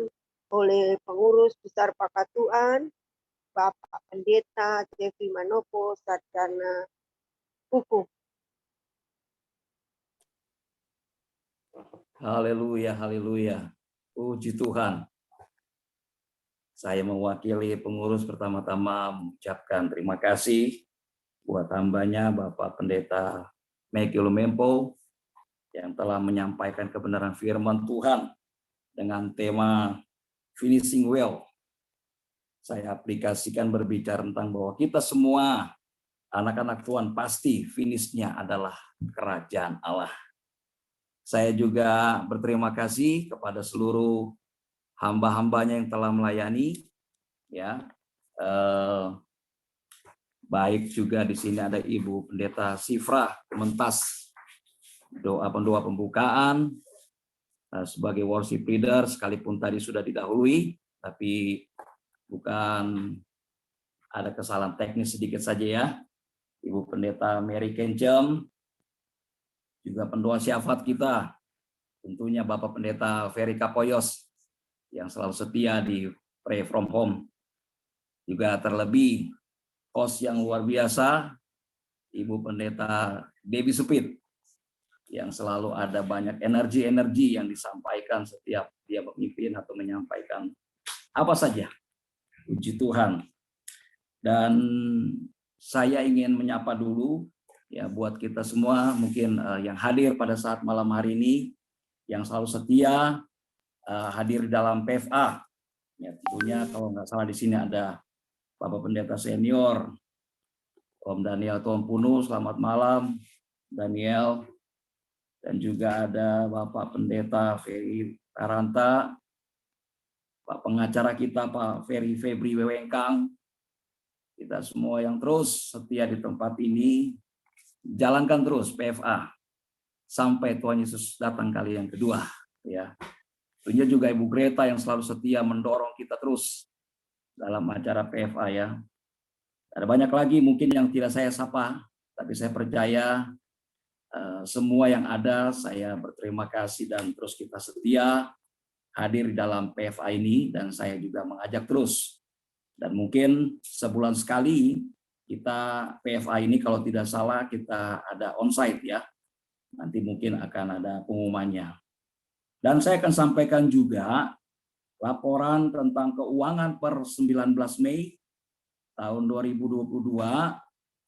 oleh pengurus besar Pakat Tuhan, Bapak Pendeta Devi Manopo, Sarjana Hukum. Haleluya, haleluya. Puji Tuhan. Saya mewakili pengurus pertama-tama mengucapkan terima kasih buat hambanya Bapak Pendeta Meki Lumempo yang telah menyampaikan kebenaran firman Tuhan dengan tema Finishing Well. Saya aplikasikan berbicara tentang bahwa kita semua anak-anak Tuhan pasti finishnya adalah kerajaan Allah. Saya juga berterima kasih kepada seluruh hamba-hambanya yang telah melayani, ya. Baik juga di sini ada Ibu Pendeta Sifra Mentas, doa pembukaan sebagai worship leader, sekalipun tadi sudah didahului, tapi bukan ada kesalahan teknis sedikit saja ya. Ibu Pendeta Mary Kencem, juga pendoa syafaat kita, tentunya Bapak Pendeta Ferry Kapoyos yang selalu setia di Pray From Home. Juga terlebih host yang luar biasa, Ibu Pendeta Debbie Supit, yang selalu ada banyak energi-energi yang disampaikan setiap dia memimpin atau menyampaikan apa saja. Puji Tuhan. Dan saya ingin menyapa dulu ya buat kita semua mungkin yang hadir pada saat malam hari ini, yang selalu setia hadir dalam PFA. Ya, tentunya kalau nggak salah di sini ada Bapak Pendeta Senior, Om Daniel Tuan Punu, selamat malam Daniel. Dan juga ada Bapak Pendeta Ferry Taranta, Pak pengacara kita Pak Ferry Febri Wewengkang, kita semua yang terus setia di tempat ini, jalankan terus PFA sampai Tuhan Yesus datang kali yang kedua. Ya, tentunya juga Ibu Greta yang selalu setia mendorong kita terus dalam acara PFA ya. Ada banyak lagi mungkin yang tidak saya sapa, tapi saya percaya semua yang ada saya berterima kasih dan terus kita setia hadir di dalam PFA ini, dan saya juga mengajak terus. Dan mungkin sebulan sekali kita PFA ini kalau tidak salah kita ada onsite ya. Nanti mungkin akan ada pengumumannya. Dan saya akan sampaikan juga laporan tentang keuangan per 19 Mei tahun 2022.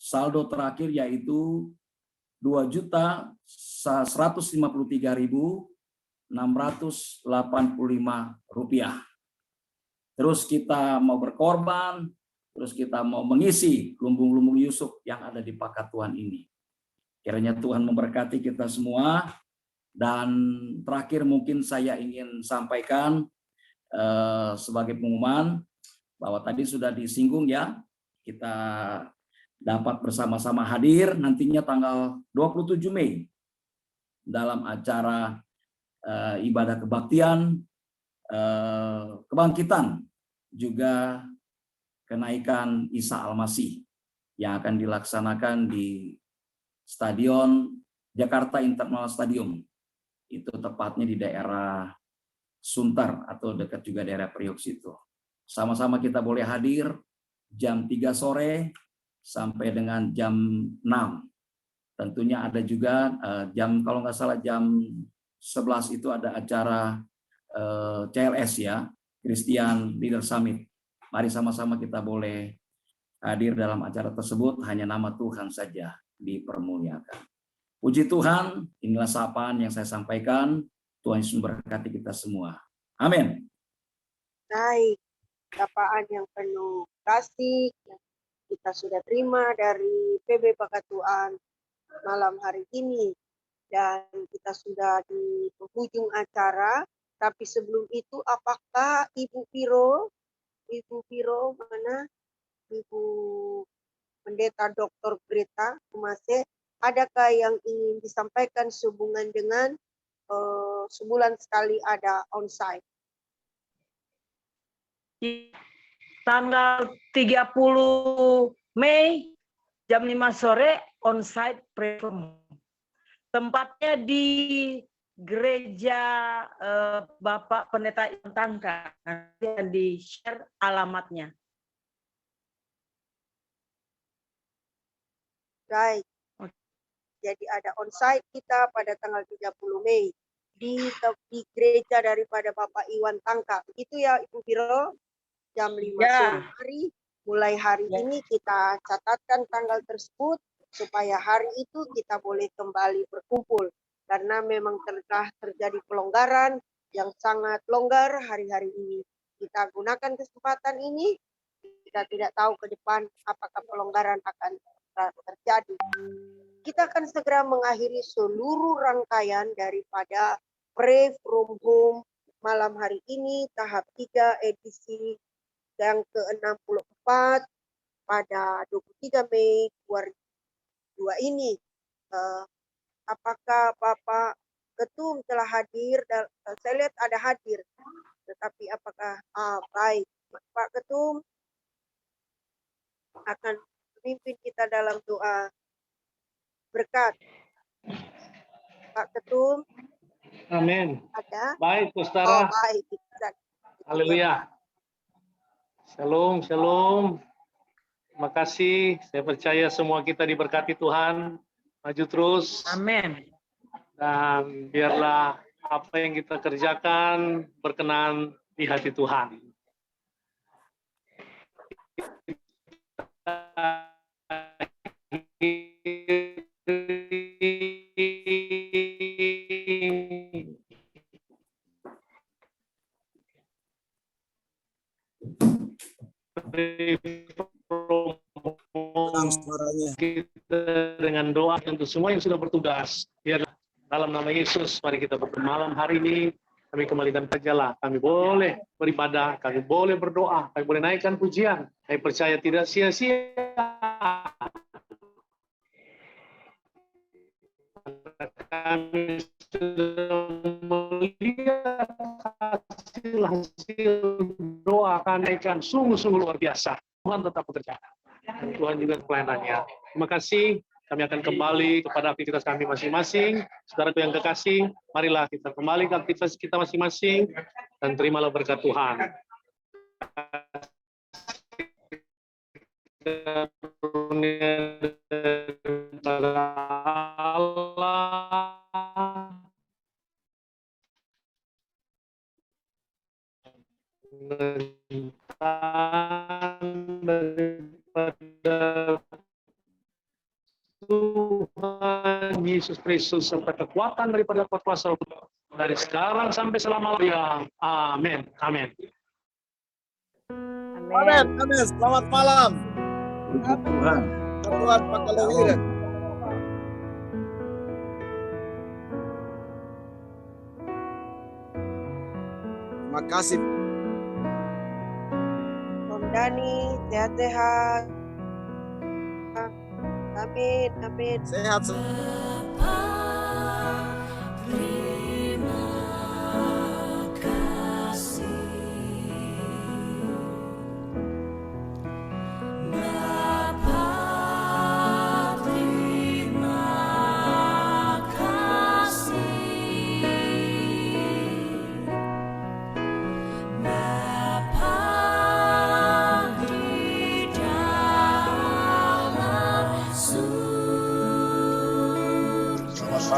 Saldo terakhir yaitu Rp2.153.685. Terus kita mau berkorban, terus kita mau mengisi lumbung-lumbung Yusuf yang ada di Pakat Tuhan ini. Kiranya Tuhan memberkati kita semua. Dan terakhir mungkin saya ingin sampaikan sebagai pengumuman bahwa tadi sudah disinggung ya, kita dapat bersama-sama hadir nantinya tanggal 27 Mei dalam acara ibadah kebaktian, kebangkitan, juga kenaikan Isa Al-Masih yang akan dilaksanakan di Stadion Jakarta International Stadium. Itu tepatnya di daerah Sunter atau dekat juga daerah Priok situ. Sama-sama kita boleh hadir jam 3 sore sampai dengan jam 6. Tentunya ada juga jam, kalau nggak salah jam 11 itu ada acara CLS ya, Christian Leader Summit. Mari sama-sama kita boleh hadir dalam acara tersebut, hanya nama Tuhan saja dipermuliakan. Puji Tuhan, inilah sapaan yang saya sampaikan. Tuhan Yesus memberkati kita semua. Amin. Baik, sapaan yang penuh kasih yang kita sudah terima dari PB Pakat Tuhan malam hari ini. Dan kita sudah di penghujung acara. Tapi sebelum itu, apakah Ibu Piro mana? Ibu Pendeta Dr. Greta Kumase, adakah yang ingin disampaikan sehubungan dengan sebulan sekali ada onsite? Tanggal 30 Mei jam 5 sore onsite Pray From Home. Tempatnya di Gereja Bapak Pendeta Iwan Tangka. Nanti di share alamatnya. Baik. Jadi ada onsite kita pada tanggal 30 Mei di gereja daripada Bapak Iwan Tangka. Begitu ya Ibu Biro? Jam 5 sore hari. Mulai hari ini kita catatkan tanggal tersebut supaya hari itu kita boleh kembali berkumpul. Karena memang telah terjadi pelonggaran yang sangat longgar hari-hari ini. Kita gunakan kesempatan ini, kita tidak tahu ke depan apakah pelonggaran akan terjadi. Kita akan segera mengakhiri seluruh rangkaian daripada Pray From Home malam hari ini, tahap 3 edisi yang ke-64 pada 23 Mei 2022 ini. Apakah Bapak Ketum telah hadir? Saya lihat ada hadir, tetapi apakah baik Pak Ketum? akan memimpin kita dalam doa berkat. Pak Ketum Amin. ada? Baik, Oh, saudara. baik. Haleluya. Shalom, shalom. Terima kasih. Saya percaya semua kita diberkati Tuhan. Maju terus. Amin. Dan biarlah apa yang kita kerjakan berkenan di hati Tuhan. Kita dengan doa untuk semua yang sudah bertugas. Biar dalam nama Yesus, mari kita berdoa malam hari ini. Kami kembalikan sajalah. Kami boleh beribadah, kami boleh berdoa, kami boleh naikkan pujian. Kami percaya tidak sia-sia. Kami sudah melihat hasil doa kami kan sungguh-sungguh luar biasa. Tuhan tetap bekerja. Dan Tuhan juga pelayanannya. Terima kasih. Kami akan kembali kepada aktivitas kami masing-masing. Saudaraku yang kekasih, marilah kita kembali ke aktivitas kita masing-masing dan terimalah berkat Tuhan. Daripada Tuhan Yesus Kristus serta kekuatan daripada kuasa dari sekarang sampai selama-lamanya. Amin. Amin. Amin. Amin. Selamat malam. Puji Tuhan. Tuhan Pakalawiran. Terima kasih. Om Dani, sehat-sehat. Amin, amin. Sehat.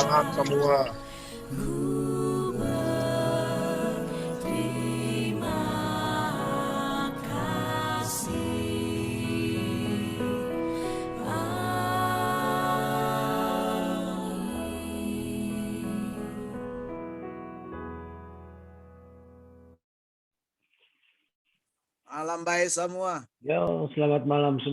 Selamat semua. Malam baik semua. Yo, selamat malam semua.